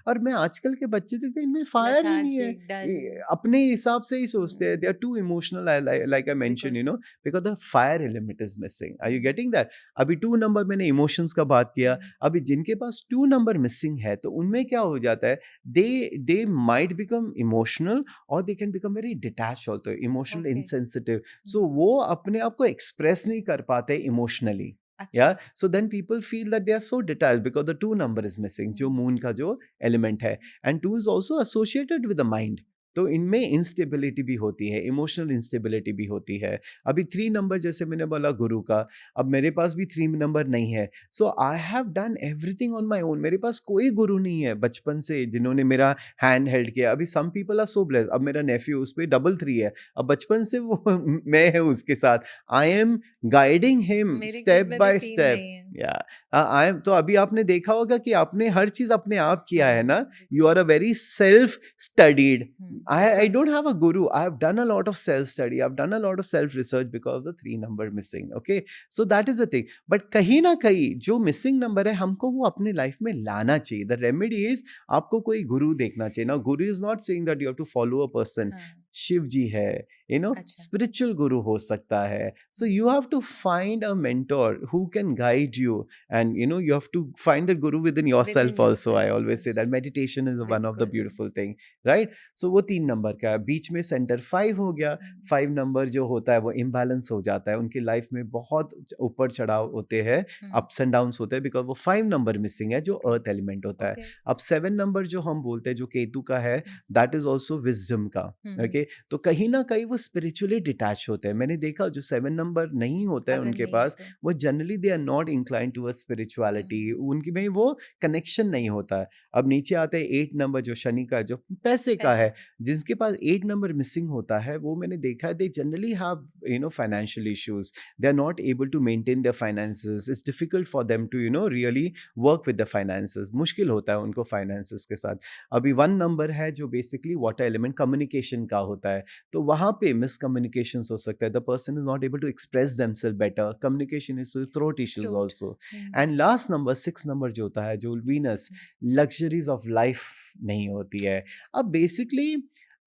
और मैं आजकल के बच्चे देखते हैं इनमें फायर ही नहीं है। Lethargic, dull. अपने हिसाब से ही सोचते हैं, they are too emotional, like I mention, because because the fire element is missing. Are you getting that? अभी 2 नंबर, मैंने इमोशंस का बात किया। अभी जिनके पास 2 नंबर मिसिंग है, तो उनमें क्या हो जाता है, दे माइट बिकम इमोशनल, और they can become very detach also, emotional okay. Insensitive. So वो अपने आप को एक्सप्रेस नहीं कर पाते इमोशनली। अच्छा। so then people feel that they are so detached because the 2 number is missing, जो मून का जो एलिमेंट है, and 2 is also associated with the mind. तो इनमें इंस्टेबिलिटी भी होती है, इमोशनल इंस्टेबिलिटी भी होती है। अभी 3 नंबर, जैसे मैंने बोला गुरु का, अब मेरे पास भी 3 नंबर नहीं है, so I have done everything on my own. मेरे पास कोई गुरु नहीं है बचपन से जिन्होंने मेरा हैंड हेल्ड किया। अभी some people are so blessed, अब मेरा नेफ्यू, उस पे 3 है, अब बचपन से वो मैं है उसके साथ, आई एम गाइडिंग हिम मेरे ग्रुप स्टेप में भी बाय 3 स्टेप। नहीं है। या आई एम, तो अभी आपने देखा होगा कि आपने हर चीज अपने आप किया है ना, you are a very self studied. I बिल्कुल। don't have a guru. I have done a lot of self study. I've done a lot of self research because of the 3 number missing. Okay, so that is the thing. But कहीं ना कहीं जो missing number है, हमको वो अपने life में लाना चाहिए. The remedy is आपको कोई गुरु देखना चाहिए ना. गुरु is not saying that you have to follow a person. हाँ। शिव जी है, अच्छा। स्पिरिचुअल गुरु हो सकता है. So you have to find a mentor who can guide you, and you have to find the guru within with in yourself also. I yourself. always say अच्छा। that meditation is one of the बिल्कुल। beautiful thing, right? सो वो 3 number का है, बीच में centre 5 हो गया। 5 number जो होता है वो इम्बैलेंस हो जाता है, उनकी लाइफ में बहुत ऊपर चढ़ाव होते हैं, अप्स एंड डाउन्स होते हैं, बिकॉज वो 5 नंबर मिसिंग है, जो ओके। अर्थ एलिमेंट होता है। ओके। अब 7 नंबर जो हम बोलते हैं, जो केतु का है, दैट इज ऑल्सो विजडम का। ओके, तो कहीं ना कहीं वो स्पिरिचुअली डिटैच होते हैं। मैंने देखा जो 7 नंबर नहीं होता है अगर उनके नहीं है पास, तो वो generally they are not incline to spirituality, उनकी में वो कनेक्शन नहीं होता है। अब नीचे आते हैं 8 नंबर, जो शनि का, जो पैसे का पैसे। है। जिसके पास 8 नंबर मिसिंग होता है, वो मैंने देखा है, they generally have financial issues, they are not able to maintain their finances, it's difficult for them to really work with the finances, मुश्किल होता है उनको फाइनेंसेस के साथ। अभी 1 नंबर है जो बेसिकली वाटर एलिमेंट कम्युनिकेशन का होता है, तो वहाँ पे मिसकम्युनिकेशन हो सकता है, the person is not able to express themselves better, communication is throat issues throat. Also. And last number 6 number जो होता है, जो वीनस, लग्जरीज ऑफ लाइफ नहीं होती है। अब बेसिकली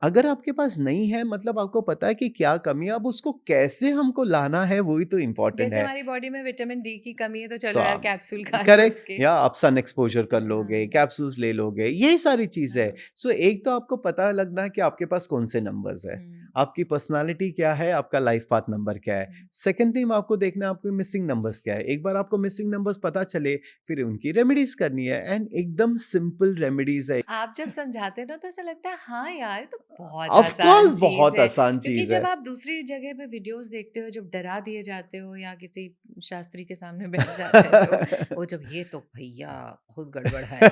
अगर आपके पास नहीं है, मतलब आपको पता है कि क्या कमी है, अब उसको कैसे हमको लाना है, वही तो इम्पोर्टेंट जैसे है। हमारी बॉडी में विटामिन डी की कमी है, तो तो चलो यार आप कैप्सूल खा लो करेक्ट, उसके। या आप सन एक्सपोजर कर लोगे, हाँ। कैप्सूल्स ले लोगे, यही सारी चीज है। हाँ। सो एक तो आपको पता लगना है कि आपके पास कौन से नंबर्स है, आपकी पर्सनालिटी क्या है, आपका लाइफ पाथ नंबर क्या है। सेकंड थिंग आपको देखना है, आपके मिसिंग नंबर्स क्या है। एक बार आपको मिसिंग नंबर्स पता चले, फिर उनकी रेमेडीज करनी है, एंड एकदम सिंपल रेमेडीज है। आप जब समझाते हो ना, तो ऐसा लगता है हाँ यार, ये तो बहुत ऑफ आसान कोर्स चीज बहुत है। आसान क्योंकि चीज है। जब आप दूसरी जगह पे वीडियोस देखते हो, जब डरा दिए जाते हो या किसी शास्त्री के सामने बैठ जाते हैं, तो वो जब ये तो भैया बहुत गड़बड़ है,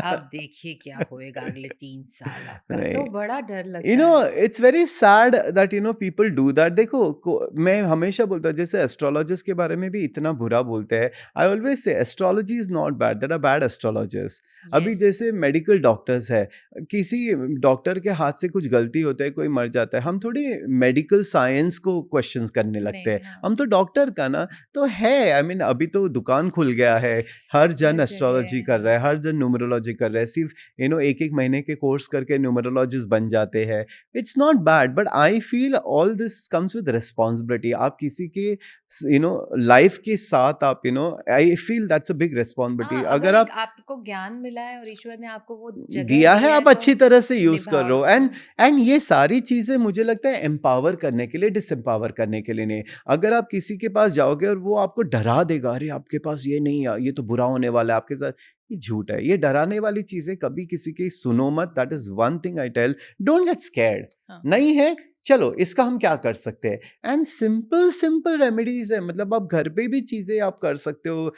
अब देखिए क्या होएगा अगले 3 साल आपका, तो नहीं, बड़ा डर लगता है। It's very sad that people do that. देखो मैं हमेशा बोलता हूँ, जैसे एस्ट्रोलॉजर्स के बारे में भी इतना बुरा बोलते हैं। I always say astrology is not bad, there are bad astrologers. अभी यस। जैसे मेडिकल डॉक्टर्स है, किसी डॉक्टर के हाथ से कुछ गलती होता है, कोई मर जाता है, हम थोड़ी मेडिकल साइंस को क्वेश्चन करने लगते हैं, नहीं, हाँ। हम तो डॉक्टर का ना। तो है, आई मीन अभी तो दुकान खुल गया है, हर जन हर एस्ट्रोलॉजी जगह, कर रहा है, हाँ। हर जन न्यूमरोलॉजी कर रहा है। सिर्फ एक एक महीने के कोर्स करके न्यूमरोलॉजिस्ट बन जाते हैं। It's not bad, but I feel all this comes with responsibility. आप किसी के लाइफ के साथ आप I feel that's a big responsibility. हाँ, अगर अगर एक आप आपको ज्ञान मिला है और ईश्वर ने आपको वो जगह दिया दी है, है, आप तो अच्छी तरह से यूज कर निभाओ रहे हो। उसको। एंड ये सारी चीजें मुझे लगता है एम्पावर करने के लिए, डिसएम्पावर करने के लिए नहीं। अगर आप किसी के पास जाओगे और वो आपको डरा देगा, अरे आपके पास ये नहीं है, ये तो बुरा होने वाला है आपके साथ, ये झूठ है। ये डराने वाली चीजें कभी किसी की सुनो मत। That is one thing I tell, don't get scared. हाँ। नहीं है, चलो इसका हम क्या कर सकते हैं, एंड सिंपल सिंपल रेमेडीज है, मतलब आप घर पे भी चीजें आप कर सकते हो.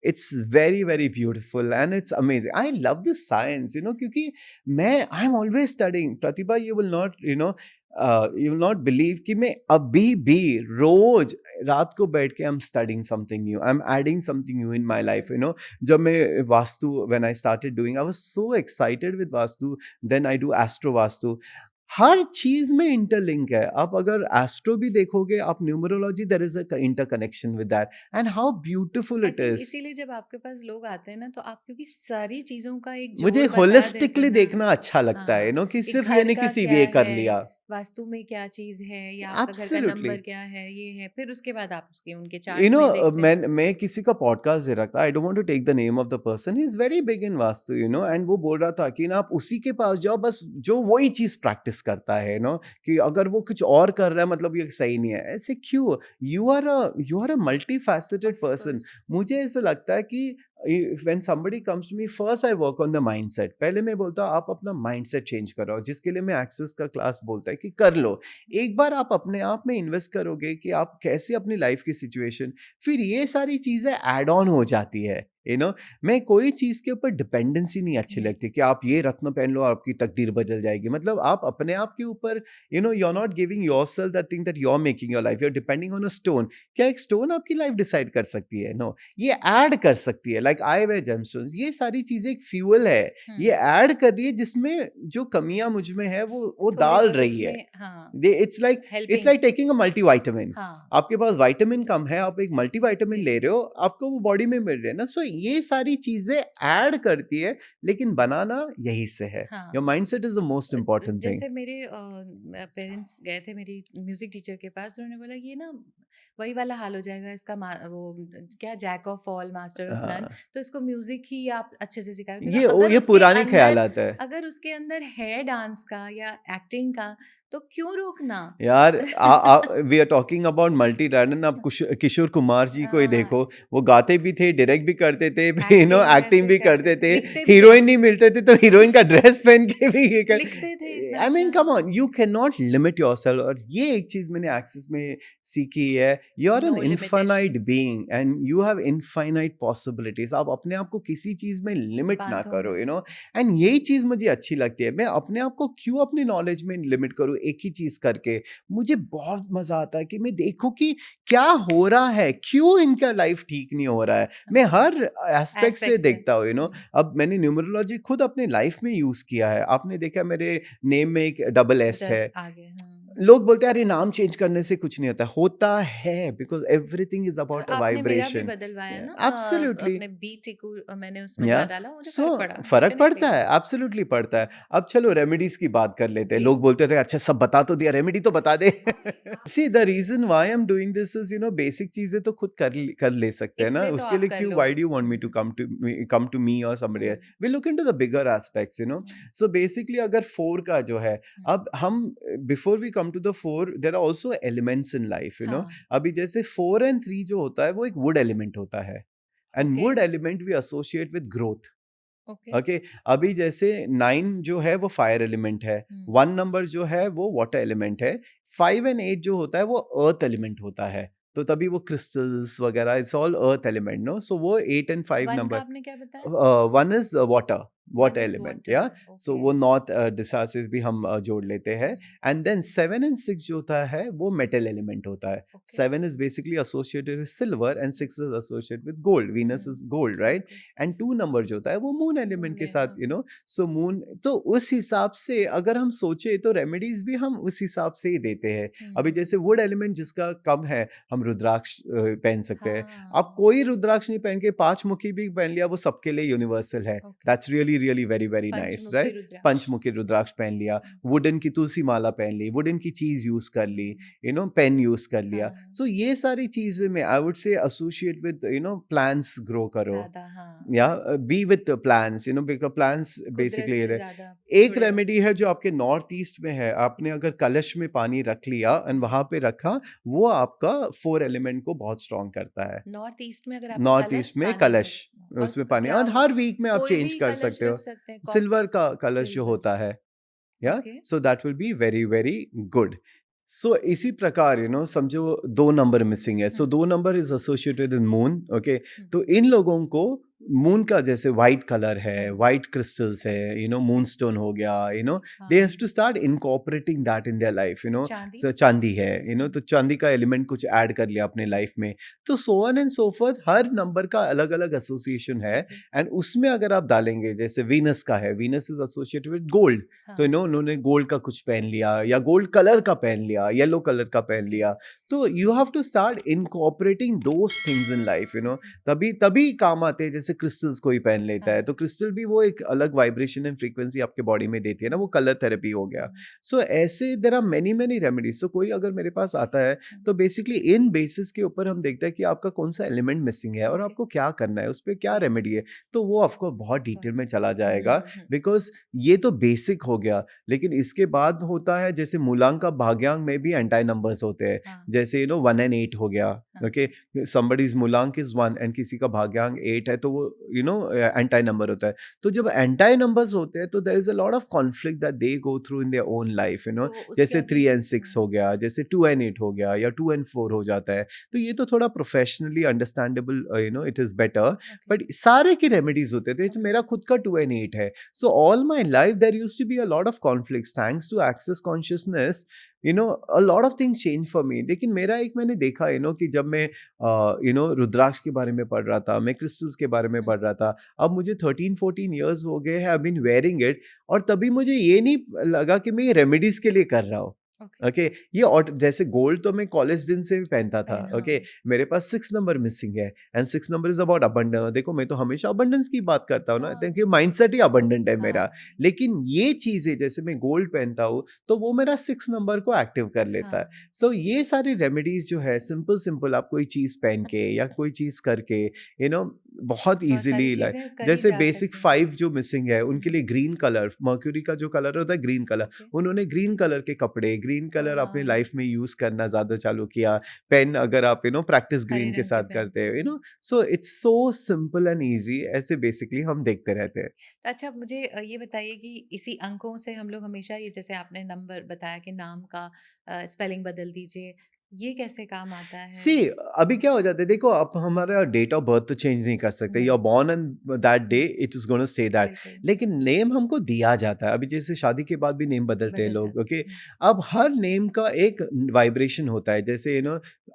It's very very beautiful and it's amazing. I love this science, क्योंकि मैं I am always studying. Pratibha, you will not believe कि मैं अभी भी रोज रात को बैठ के I am studying something new, I am adding something new in my life. जब मैं Vastu, when I started doing, I was so excited with Vastu. Then I do astro Vastu. हर चीज में इंटरलिंक है. आप अगर एस्ट्रो भी देखोगे, आप numerology, there is a interconnection with that, and how beautiful I it think is. इसीलिए जब आपके पास लोग आते हैं ना, तो आप क्योंकि सारी चीजों का एक मुझे जोड़ बता देते होलिस्टिकली हैं ना। देखना अच्छा लगता है, हाँ, कि एक सिर्फ ये घर नहीं का किसी क्या ये कर है, लिया. वास्तु में क्या चीज है, या आपका घर का एब्सोल्युटली. नंबर क्या है, ये है, फिर उसके बाद आप उसके उनके चार्ट में देखते हैं। मैं किसी का पॉडकास्ट दे रहा था. I don't want to take the name of the person, he is very big in Vastu, and वो बोल रहा था कि ना आप उसी के पास जाओ बस जो वही चीज प्रैक्टिस करता है, कि अगर वो कुछ और कर रहा है मतलब ये सही नहीं है. ऐसे क्यों? You are a multi faceted of person. Course. मुझे ऐसा लगता है कि when somebody comes to me, first I work on the mindset. पहले मैं बोलता हूँ आप अपना माइंडसेट चेंज करो, जिसके लिए मैं एक्सेस का क्लास बोलता है कि कर लो. एक बार आप अपने आप में इन्वेस्ट करोगे कि आप कैसे अपनी लाइफ की सिचुएशन, फिर ये सारी चीजें ऐड ऑन हो जाती है. मैं कोई चीज के ऊपर डिपेंडेंसी नहीं अच्छी लगती कि आप ये रत्न पहन लो आपकी तकदीर बदल जाएगी. मतलब आप अपने आप के ऊपर, you are not giving yourself that thing that you are making your life, you are depending on a stone. क्या एक स्टोन आपकी लाइफ डिसाइड कर सकती है? नो. ये ऐड कर सकती है. लाइक आई वे जेमस्टोन्स, ये सारी चीजें एक फ्यूल है. ये ऐड कर रही है जिसमें जो कमियां मुझ में है वो थोड़ी डाल बहुत रही है. उसमें, हाँ, it's like helping. Taking a multivitamin. हाँ, आपके पास विटामिन कम है, आप एक मल्टीविटामिन जी, ले रहे हो, आपको वो बॉडी में मिल रहे हैं ना. सो ये सारी चीजें ऐड करती है, लेकिन बनाना यही से है. हाँ। Your mindset is the most important thing. जैसे मेरे पेरेंट्स गए थे मेरी म्यूजिक टीचर के पास, उन्होंने बोला ये ना वही वाला हाल हो जाएगा इसका, वो क्या, jack of all master of none, तो इसको म्यूजिक ही आप अच्छे से सिखाओ। मैंने कहा, ये पुरानी ख्यालात है अगर उसके अंदर है डांस का या एक्टिंग का, तो क्यों रोकना? यार. We are talking about multi talent. आप किशोर कुमार जी को ही देखो, वो गाते भी थे, डायरेक्ट भी करते थे, एक्टिंग भी करते थे. लिखते भी थे, हीरोइन नहीं मिलते थे तो हीरोइन का ड्रेस पहन के भी ये कर. लिखते थे इतना आई मीन अच्छा। Come on, you can not limit yourself. और ये एक चीज मैंने एक्सेस में सीखी है. You are an no infinite limitations, being and you have infinite possibilities. आप अपने आप को किसी चीज में लिमिट ना बातों करो, में। एंड यही चीज मुझे अच्छी लगती है. मैं अपने आप को क्यों अपनी नॉलेज में लिमिट करूं एक ही चीज करके. मुझे बहुत मजा आता है कि मैं देखूं कि क्या हो रहा है, क्यों इनका लाइफ ठीक नहीं हो रहा है. मैं हर एस्पेक्ट से एस्पेक्ट से। देखता हूँ. अब मैंने न्यूमरोलॉजी खुद अपने लाइफ में यूज किया है. आपने देखा मेरे नेम में एक डबल एस है. दस आगे, हाँ। लोग बोलते हैं अरे नाम चेंज करने से कुछ नहीं होता. होता है, because everything is about a आपने मेरा भी वाइब्रेशन. बदलवाया ना, एब्सोल्युटली. अपने बी टिकू मैंने उसमें या डाला, मुझे सो फर्क पड़ा फर्क डेफिनेटली। पड़ता है, एब्सोल्युटली पड़ता है. अब चलो रेमेडीज की बात कर लेते हैं. जी। लोग बोलते थे अच्छा सब बता तो दिया, रेमेडी तो बता दे. See the reason why I am doing this is, basic चीजें तो खुद कर ले सकते हैं ना. इतने तो उसके आप लिए कर क्यों, लो। Why do you want me to come to me और somebody else. We look into the bigger aspects. So basically अगर 4 का जो है, अब हम before we come to the 4, there are also elements in life. हाँ, अभी जैसे 4 एंड 3 जो होता है वो एक वुड एलिमेंट होता है, and okay, wood element we associate with growth. Okay, okay. अभी जैसे 9 जो है वो फायर एलिमेंट है, 1 नंबर जो है वो वाटर एलिमेंट है, 5 एंड 8 जो होता है वो अर्थ एलिमेंट होता है. तो तभी वो क्रिस्टल्स वगैरह it's all earth element, no. So वो 8 एंड 5 वन का नंबर. आपने क्या बताया? One is water, one water is element. या वाटर, सो ओके। वो नॉर्थ दिशा से भी हम जोड़ लेते हैं. एंड देन 7 एंड 6 जो होता है वो मेटल एलिमेंट होता है. Okay, 7 is basically associated with silver and 6 is associated with gold. Venus is gold, right? Okay, and 2 number जो होता है वो मून एलिमेंट के साथ, हाँ, सो मून. तो उस हिसाब से अगर हम सोचे तो रेमेडीज भी हम उस हिसाब से ही देते हैं. अभी जैसे वुड एलिमेंट जिसका कम है, हम रुद्राक्ष पहन सकते हैं. आप हाँ, कोई रुद्राक्ष नहीं पहन के 5 मुखी भी पहन लिया, वो सबके लिए यूनिवर्सल है. Okay, that's really really very very nice, पंचमुखी राइट. रुद्राक्ष। पंचमुखी रुद्राक्ष पहन लिया, वुडन की तुलसी माला पहन ली, वुडन की चीज यूज कर ली, पेन यूज कर लिया. हाँ, सो ये सारी चीजें में I would say associate with plants grow करो. ज्यादा, हाँ, या be with plants, because plants कुदरत बेसिकली. से ज्यादा एक जुड़े रहो। रेमेडी है जो आपके नॉर्थ ईस्ट में है. आपने अगर कलश में पानी रख लिया एंड वहां पे रखा, वो आपका 4 एलिमेंट को बहुत स्ट्रांग करता है. नॉर्थ ईस्ट में अगर आपने नॉर्थ कलश ईस्ट में पानी कलश, और उसमें पानी, क्या और वो, हर वीक में आप कोई चेंज भी कर कलश सकते हो. रख सकते हैं, सिल्वर का कलश जो सिल्वर, होता है. या okay, so that will be very very good. So इसी प्रकार समझो दो नंबर मिसिंग है, सो हम्म, दो number is associated in moon, okay. Hmm, तो इन लोगों को मून का जैसे वाइट कलर है, हाँ, वाइट क्रिस्टल्स है, मून स्टोन हो गया, दे हैव हाँ, to start incorporating that in their life, चांदी, सो चांदी है, तो हम्म, चांदी का एलिमेंट कुछ ऐड कर लिया अपने लाइफ में। तो so on and so fourth, her number का अलग अलग एसोसिएशन है। ठीक है, एंड उसमें अगर आप डालेंगे, जैसे वीनस का है, Venus is associated with gold, तो हाँ, उन्होंने गोल्ड का कुछ पहन लिया, या गोल्ड कलर का पहन लिया, येलो कलर का पहन ओके, लिया। तो you have to start incorporating those things in life, तभी तभी काम आते हैं। जैसे क्रिस्टल्स कोई पहन लेता है, हाँ, तो क्रिस्टल भी वो एक अलग वाइब्रेशन एंड फ्रीक्वेंसी आपके बॉडी में देती है ना, वो कलर थेरेपी हो गया। हम्म, सो ऐसे there are many many remedies. So कोई अगर मेरे पास आता है, तो बेसिकली इन बेसिस के ऊपर हम देखते हैं कि आपका कौन सा एलिमेंट मिसिंग है और ओके, आपको क्या करना है, उस पर क्या हम्म, रेमेडी है। तो वो आपको बहुत डिटेल में चला जाएगा, हम्म, बिकॉज ये तो बेसिक हो गया। लेकिन इसके बाद होता है, जैसे मूलांक का भाग्यांक में भी एंटाई नंबर्स होते हैं। हाँ, जैसे 1 and 8 हो गया, हाँ, ओके। somebody's मूलांक इज 1 एंड किसी का भाग्यांक 8 है, तो वो एंटाई नंबर होता है। तो जब एंटाई नंबर्स होते हैं, तो there is a lot of conflict that they go through in their own life, तो उसके जैसे अभी 3 and 6 हो गया, जैसे 2 and 8 हो गया, या 2 and 4 हो जाता है। तो ये तो थोड़ा professionally understandable, it is better. Okay, but सारे की रेमेडीज होते थे। तो मेरा खुद का 2 and 8 है। So all my life there use to be a lot of conflict, thanks to access consciousness, a lot of things change for me. लेकिन मेरा एक मैंने देखा, कि जब मैं रुद्राक्ष के बारे में पढ़ रहा था, मैं क्रिस्टल्स के बारे में हम्म, पढ़ रहा था। अब मुझे 13-14 ईयर्स हो गए हैं, आई बीन वेयरिंग इट। और तभी मुझे ये नहीं लगा कि मैं ये रेमेडीज के लिए कर रहा हूँ। ओके, ओके, ये और जैसे गोल्ड तो मैं कॉलेज दिन से भी पहनता था। पहन ओके, हाँ, मेरे पास 6 नंबर मिसिंग है, and 6 number is about abundance. देखो, मैं तो हमेशा अबंडेंस की बात करता हूँ ना, हाँ, क्योंकि माइंडसेट ही अबंडेंट है मेरा। हाँ, लेकिन ये चीजें, जैसे मैं गोल्ड पहनता हूँ, तो वो मेरा 6 नंबर को एक्टिव कर लेता है। हाँ, सो ये सारी रेमेडीज जो है, सिंपल सिंपल आप कोई चीज पहन के या कोई चीज करके, बहुत बहुत सारी इजीली, चीजें करी जैसे जा बेसिक सकती हैं, 5 जो मिसिंग है, उनके लिए ग्रीन कलर, मर्क्यूरी का जो कलर होता है ग्रीन कलर, ओके, उन्होंने ग्रीन कलर के कपड़े, ग्रीन कलर अपनी हाँ, लाइफ में यूज करना ज्यादा चालू किया। पेन अगर आप प्रैक्टिस हरे ग्रीन के रंग के साथ पेन्स, करते हो, so it's so simple and easy. ऐसे बेसिकली हम देखते रहते हैं। तो अच्छा मुझे ये बताइए कि इसी अंकों से हम लोग हमेशा ये जैसे आपने नंबर बताया कि नाम का स्पेलिंग बदल दीजिए, ये कैसे काम आता है? सी, अभी क्या हो जाता है, देखो, आप हमारा डेट ऑफ बर्थ तो चेंज नहीं कर सकते, यू आर नहीं, born and that day, hmm, it is gonna stay that. बिल्कुल, लेकिन नेम हमको दिया जाता है। अभी जैसे शादी के बाद भी नेम बदलते हैं बदल लोग, जाता ओके। है। अब हर नेम का एक वाइब्रेशन होता है। जैसे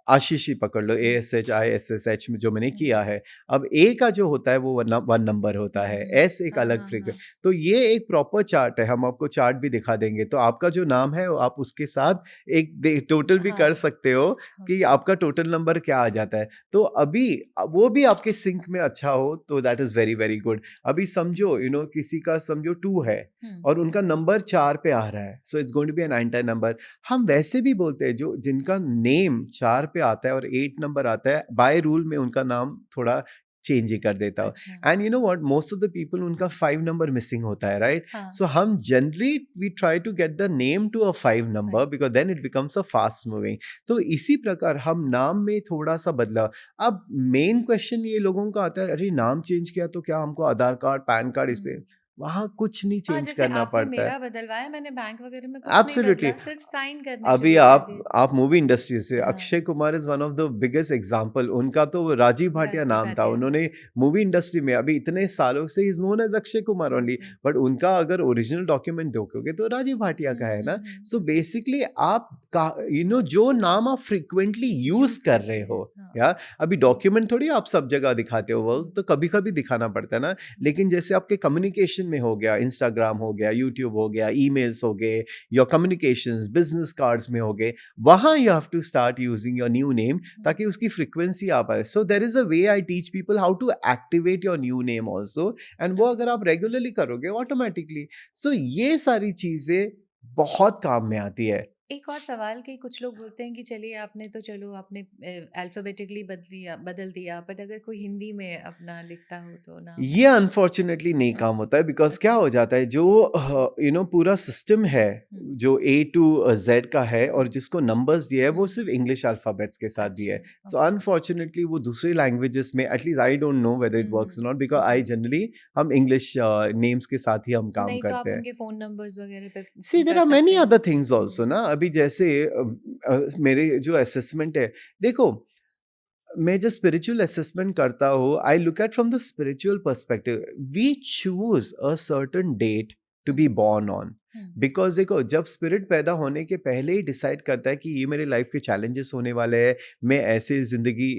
आशीष ही पकड़ लो, ASHISSH जो मैंने हुँ, किया है। अब ए का जो होता है वो 1 नंबर होता है, हुँ। एस एक हाँ, अलग हाँ, फ्रीक्वेंसी। हाँ। तो ये एक प्रॉपर चार्ट है, हम आपको चार्ट भी दिखा देंगे। तो आपका जो नाम है, आप उसके साथ एक टोटल भी कर हाँ, सकते हो कि ओके, आपका टोटल नंबर क्या आ जाता है। तो अभी वो भी आपके सिंक में अच्छा हो, तो that is very very good. अभी समझो, किसी का समझो 2 है, हुँ, और उनका नंबर 4 पे आ रहा है, so it's going to be an entire number. हम वैसे भी बोलते हैं, जो जिनका नेम 4 पे आता है और 8 नंबर आता है, बाय रूल में उनका नाम थोड़ा चेंज ही कर देता हूँ। अच्छा, and you know what, most of the people, उनका 5 नंबर मिसिंग होता है, राइट। हाँ, सो हम generally we try to get the name to a 5 number, 5 because then it becomes a fast moving. तो इसी प्रकार हम नाम में थोड़ा सा बदला। अब मेन क्वेश्चन ये लोगों का आता है, अरे नाम चेंज किया तो क्या हमको आधार कार्ड, पैन कार्ड इस पे, हुँ। वहाँ कुछ नहीं हाँ, चेंज जैसे करना आपने पड़ता है। मेरा बदलवाया, मैंने बैंक वगैरह में कुछ नहीं एब्सोल्युटली। बदला, सिर्फ़ साइन करने अभी शुरू कर आप दिए। आप मूवी इंडस्ट्री से, हाँ, Akshay Kumar is one of the biggest example. उनका तो राजीव भाटिया राजीव नाम था। भाटिया, उन्होंने मूवी इंडस्ट्री में अभी इतने सालों से is known as Akshay Kumar only, बिल्कुल। बट उनका अगर ओरिजिनल डॉक्यूमेंट देखोगे तो राजीव भाटिया का हुँ, है हुँ, ना। हुँ। सो बेसिकली आप का जो नाम आप फ्रिक्वेंटली यूज यूज़ कर रहे करते हो, हैं, हाँ। या अभी डॉक्यूमेंट थोड़ी आप सब जगह दिखाते हो, वो हुँ, तो कभी कभी दिखाना पड़ता है ना। हुँ, लेकिन जैसे आपके कम्युनिकेशन में हो गया, इंस्टाग्राम हो गया, यूट्यूब हो गया, ईमेल्स हो गए, योर कम्युनिकेशंस, बिजनेस कार्ड्स में हो गए, वहाँ you have to start using your new name, हुँ, ताकि उसकी फ्रिक्वेंसी आ पाए। So there is a way I teach people how to activate your new name also, and वो ओके। अगर आप रेगुलरली करोगे ऑटोमेटिकली। सो ये सारी चीजें बहुत काम में आती है। एक और सवाल कि कुछ लोग बोलते हैं कि चलिए आपने तो चलो आपने अल्फ़ाबेटिकली बदल दिया, बट अगर कोई हिंदी में अपना लिखता हो तो नाम? ये अनफॉर्चुनेटली नहीं हुँ, काम होता है, बिकॉज क्या ओके। हो जाता है, जो पूरा सिस्टम है, हुँ, जो A to Z का है, और हुँ, जिसको नंबर्स दिए है, वो हुँ। सिर्फ इंग्लिश अल्फाबेट्स के साथ दिया अच्छा, है। So okay. अनफॉर्चुनेटली वो दूसरी लैंग्वेजेस में, at least I don't know whether hmm, it hmm, works not, because I okay. Generally हम इंग्लिश नेम्स के साथ ही हम काम नहीं तो आप करते हैं। उनके फ़ोन नंबर्स वगैरह पे See, there कर are सकते many हैं। other things हुँ, also ना। अभी जैसे मेरे जो असेसमेंट है, देखो मैं जो स्पिरिचुअल असेसमेंट करता हूँ, I look at from the spiritual perspective. We choose a certain date to be hmm, born on, because देखो जब स्पिरिट पैदा होने के पहले ही डिसाइड करता है कि ये मेरे लाइफ के चैलेंजेस होने वाले हैं, मैं ऐसे जिंदगी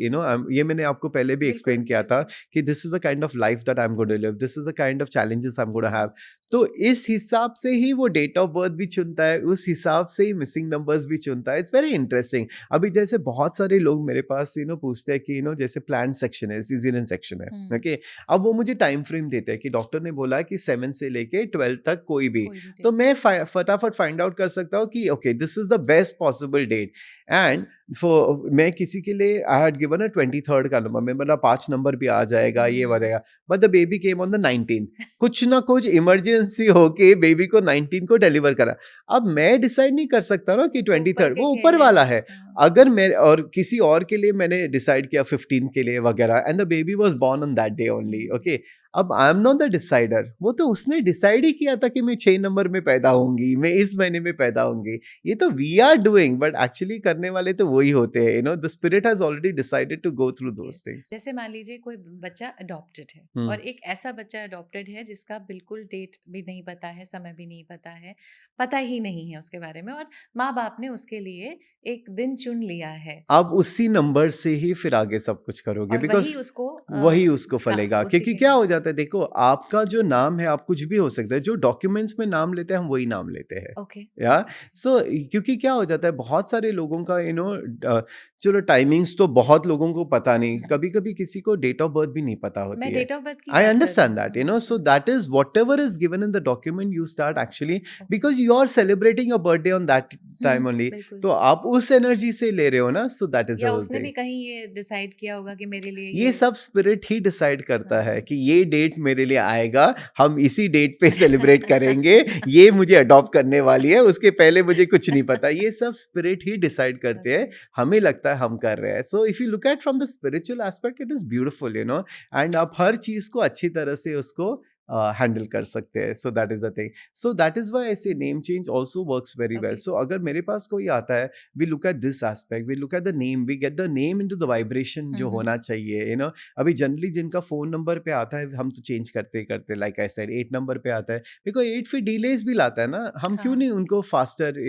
ये मैंने आपको पहले भी बिल्कुल एक्सप्लेन किया था बिल्कुल। कि this is the kind of life that I am going to live, this is the kind of challenges I am going to have. तो इस हिसाब से ही वो डेट ऑफ बर्थ भी चुनता है, उस हिसाब से ही मिसिंग नंबर्स भी चुनता है। It's very interesting. अभी जैसे बहुत सारे लोग मेरे पास पूछते हैं कि जैसे प्लान सेक्शन है, सीजरियन सेक्शन है, हम्म, ओके। अब वो मुझे टाइम फ्रेम देते हैं कि डॉक्टर ने बोला है कि 7 से लेके 12 तक कोई भी। कोई भी तो डेट। मैं फटाफट फाइंड आउट कर सकता हूँ कि okay this is the best possible date. And for मैं किसी के लिए I had given a 23rd का नंबर, मैं बोला 5 नंबर भी आ जाएगा, ये बनेगा, but the baby came on the 19th। कुछ ना कुछ इमरजेंसी होके बेबी को 19 को डिलीवर करा। अब मैं डिसाइड नहीं कर सकता ना कि वो ऊपर 23rd, के वो ऊपर खेल है। वाला है। हाँ, अगर मैं और किसी और के लिए मैंने डिसाइड किया 15 के लिए वगैरह, and the baby was born on that day only, hmm, okay. अब I am not the decider, वो तो उसने डिसाइड ही किया था कि मैं 6 नंबर में पैदा होंगी, मैं इस महीने में पैदा होंगी। ये तो we are doing, but actually करने वाले तो वही होते हैं। The spirit has already decided to go through yes. Those things. जैसे मान लीजिए कोई बच्चा अडॉप्टेड है हम्म। और एक ऐसा बच्चा अडॉप्टेड है जिसका बिल्कुल डेट भी नहीं पता है, समय भी नहीं पता है, पता ही नहीं है उसके बारे में, और माँ बाप ने उसके लिए एक दिन चुन लिया है आप उसी नंबर से ही फिर आगे सब कुछ करोगे, और वही बिकॉज उसको वही उसको फलेगा। उसी क्योंकि के क्या लिए। हो जाता है, देखो आपका जो नाम है, आप कुछ भी हो सकता है, जो डॉक्यूमेंट्स में नाम लेते हैं हम वही नाम लेते हैं। ओके। या सो क्योंकि क्या हो जाता है, बहुत सारे लोगों का चलो टाइमिंग्स तो बहुत लोगों को पता नहीं, कभी कभी किसी को डेट ऑफ बर्थ भी नहीं पता मैं होती है। डेट ऑफ बर्थ की आई बात कर रही अंडरस्टैंड हूँ। That, so that is whatever is given in the document you start actually, because you are celebrating your birthday on that time only. बिल्कुल। तो आप उस एनर्जी से ले रहे हो ना, सो दैट इज द या होल उसने थिंग। भी कहीं ये डिसाइड किया होगा कि मेरे लिए ये सब स्पिरिट ही डिसाइड करता है हाँ। कि ये डेट मेरे लिए आएगा, हम इसी डेट पे सेलिब्रेट करेंगे, ये मुझे अडॉप्ट करने वाली है, उसके पहले मुझे कुछ नहीं पता। ये सब स्पिरिट ही डिसाइड करते हैं, ओके। हमें लगता है हम कर रहे हैं। So if you look at from the spiritual aspect, it is beautiful, and आप हर चीज को अच्छी तरह से उसको हैंडल कर सकते हैं। So that is the thing. So that is why I say name change also works very well. Okay. So अगर मेरे पास कोई आता है, we look at this aspect, we look at the name, we get the name into the vibration जो होना चाहिए। अभी जनरली जिनका फोन नंबर पे आता है, हम तो चेंज करते करते, लाइक आई सेड 8 नंबर पे आता है, बिकॉज 8 फिर डिलेज भी लाता है ना, हम क्यों हाँ। नहीं उनको फास्टर,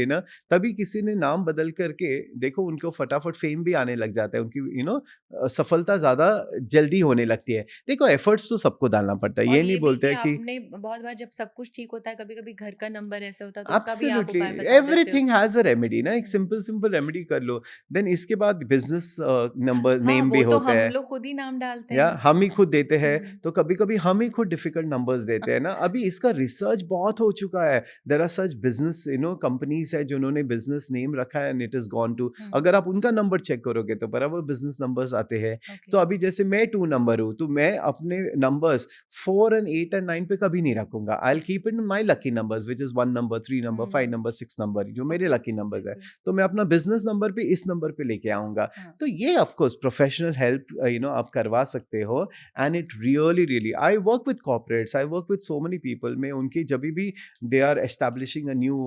तभी किसी ने नाम बदल करके देखो, उनको फटाफट फेम भी आने लग जाता है, उनकी सफलता ज्यादा जल्दी होने लगती है। देखो एफर्ट्स तो सबको डालना पड़ता है, और ये नहीं ये भी बोलते कि हैं कि आपने बहुत बार जब सब कुछ ठीक होता है, कभी-कभी घर का नंबर ऐसा होता है तो उसका भी आप एब्सोल्युटली उपाय बता देते हो। एवरीथिंग हैज अ रेमेडी ना, एक हुँ। सिंपल सिंपल रेमेडी कर लो। देन इसके बाद बिजनेस नंबर हाँ, नेम भी वो तो होता हम है, लोग खुद ही नाम डालते या हैं। हम ही खुद देते हैं। हुँ। तो कभी कभी हम ही खुद डिफिकल्ट नंबर्स देते हैं ना। अभी इसका रिसर्च बहुत हो चुका है। There are such business companies है जिन्होंने बिजनेस नेम रखा है, and it is gone to, हुँ, अगर आप उनका नंबर चेक करोगे तो बराबर बिजनेस नंबर्स आते हैं। ओके। तो अभी जैसे मैं 2 नंबर हूँ, तो मैं अपने नंबर्स 4 एंड 8 एंड 9 पे कभी नहीं रखूंगा। I will keep it my lucky numbers, which is 1 number, 3 number, 5 hmm, number, 6 number, जो मेरे ओके, लकी नंबर्स है। बिल्कुल। तो मैं अपना बिजनेस नंबर पे इस नंबर पे लेके आऊंगा। हाँ। तो ये ऑफकोर्स प्रोफेशनल हेल्प आप करवा सकते हो। And it really I work with corporates, I work with so many people. मैं उनकी जब भी they are establishing a new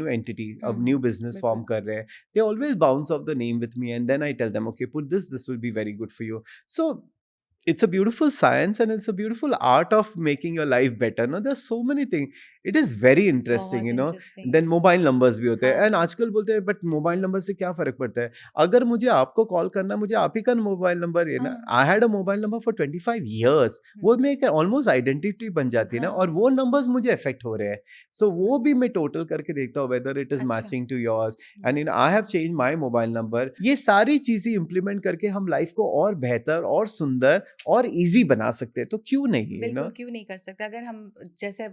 entity, अब न्यू बिजनेस फॉर्म बिल्कुल। कर रहे हैं, they always bounce off the name with me, and then I tell them okay put this will be very good for you. So it's a beautiful science, and it's a beautiful art of making your life better. No, there's so many things. It is very interesting, बहुत interesting then है। Mobile numbers भी होते हैं। And हाँ, आजकल बोलते हैं but mobile number से क्या फर्क पड़ता है? अगर मुझे आपको कॉल करना, मुझे आप ही का मोबाइल नंबर है ना। हाँ। I had a mobile number for 25 years, हुँ, वो में एक ऑलमोस्ट आइडेंटिटी बन जाती है ना, और हाँ, वो नंबर्स मुझे अफेक्ट हो रहे हैं। सो वो भी मैं टोटल करके देखता हूँ वेदर इट इज अच्छा। Matching to yours. हुँ, and I have change my mobile number. ये सारी चीजें इंप्लीमेंट करके हम लाइफ को और बेहतर और सुंदर और इजी बना सकते हैं। तो क्यों नहीं, बिल्कुल क्यों नहीं कर सकते? अगर हम जैसे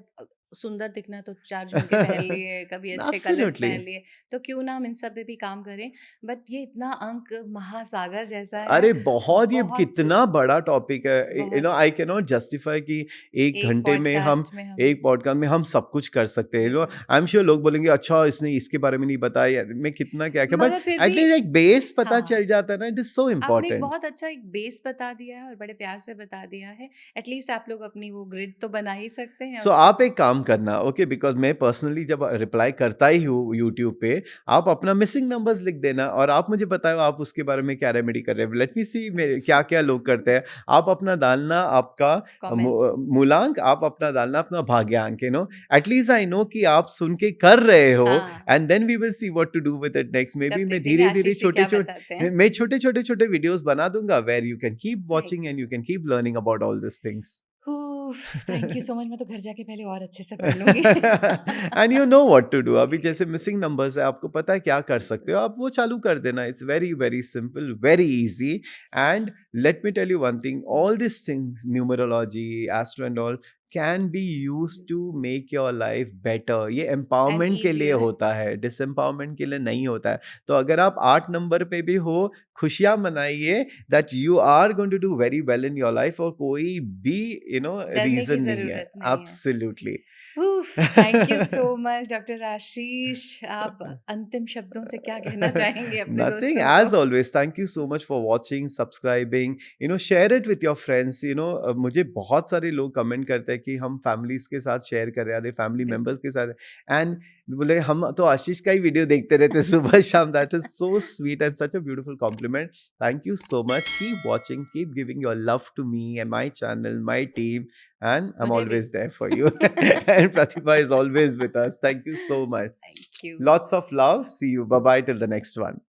सुंदर दिखना तो 4 झुमके पहन लिए, कभी अच्छे कलर्स एब्सोल्युटली। पहन लिए, तो क्यों ना हम इन सब पे भी काम करें। बट ये इतना अंक महासागर जैसा है, अरे बहुत, ये बहुत कितना बड़ा टॉपिक है। बहुत आई कैन नॉट जस्टिफाई कि एक एक घंटे में हम, पॉडकास्ट में हम एक पॉडकास्ट में हम सब कुछ कर सकते हैं। बिल्कुल। आई एम श्योर लोग बोलेंगे अच्छा इसने इसके बारे में नहीं बताया, यार मैं कितना क्या क्या, बट मगर फिर भी एटलीस्ट एक बेस पता हाँ, चल जाता है ना। इट इज सो आपने एक इम्पोर्टेंट। बहुत अच्छा एक बेस बता दिया है और बड़े प्यार से बता दिया है। एटलीस्ट आप लोग अपनी वो ग्रिड तो बना ही सकते हैं सो उसको। आप एक काम करना, ओके, बिकॉज मैं पर्सनली जब रिप्लाई करता ही हूँ यूट्यूब पे, आप अपना मिसिंग नंबर्स लिख देना और आप मुझे बताओ आप उसके बारे में क्या रेमेडी कर रहे हैं। लेट मी सी मेरे क्या क्या लोग करते हैं। आप अपना डालना आपका कमेंट्स। मूलांक, आप अपना डालना अपना भाग्यांक, एटलीस्ट आई नो कि आप सुन के कर रहे हो, हाँ, and then we will see what to do with it next. मे तब बी मैं देखेंगे धीरे धीरे आशीष जी छोटे क्या बताते छोटे हैं। मैं छोटे छोटे छोटे वीडियोस बना दूंगा where you can keep watching and nice. You can keep learning about all this things. Thank you so much, मैं तो घर जाके पहले और अच्छे से पढ़ लूंगी। And you know what to do. अभी जैसे Yes, मिसिंग नंबर्स है, आपको पता है क्या कर सकते हो, आप वो चालू कर देना। It's very very simple, very easy. And let me tell you one thing, all this things, numerology, astro and all, can be use to make your life better. ये एंड एम्पावरमेंट के लिए इजियर। होता है, डिसएम्पावरमेंट के लिए नहीं होता है। तो अगर आप 8 नंबर पे भी हो, खुशियां मनाइए that you are going to do very well in your life, और कोई भी डरने की रीजन नहीं है। जरूरत नहीं है। Absolutely. Thank you so much doctor Ashish. आप अंतिम शब्दों से क्या कहना चाहेंगे अपने Nothing, दोस्तों को? as always. Thank you so much for watching, subscribing. Share it with your friends. मुझे बहुत सारे लोग कमेंट करते हैं कि हम फैमिलीज के साथ शेयर कर रहे हैं, फैमिली बिल्कुल। मेंबर्स के साथ। एंड बोले हम तो आशीष का ही वीडियो देखते रहते हैं सुबह शाम। That is so sweet and such a beautiful compliment. Thank you so much. Keep watching, keep giving your love to me and my channel, my team, and I'm मुझे भी। always there for you. And Pratibha is always with us. Thank you so much. Thank you. Lots of love. See you. Bye bye till the next one.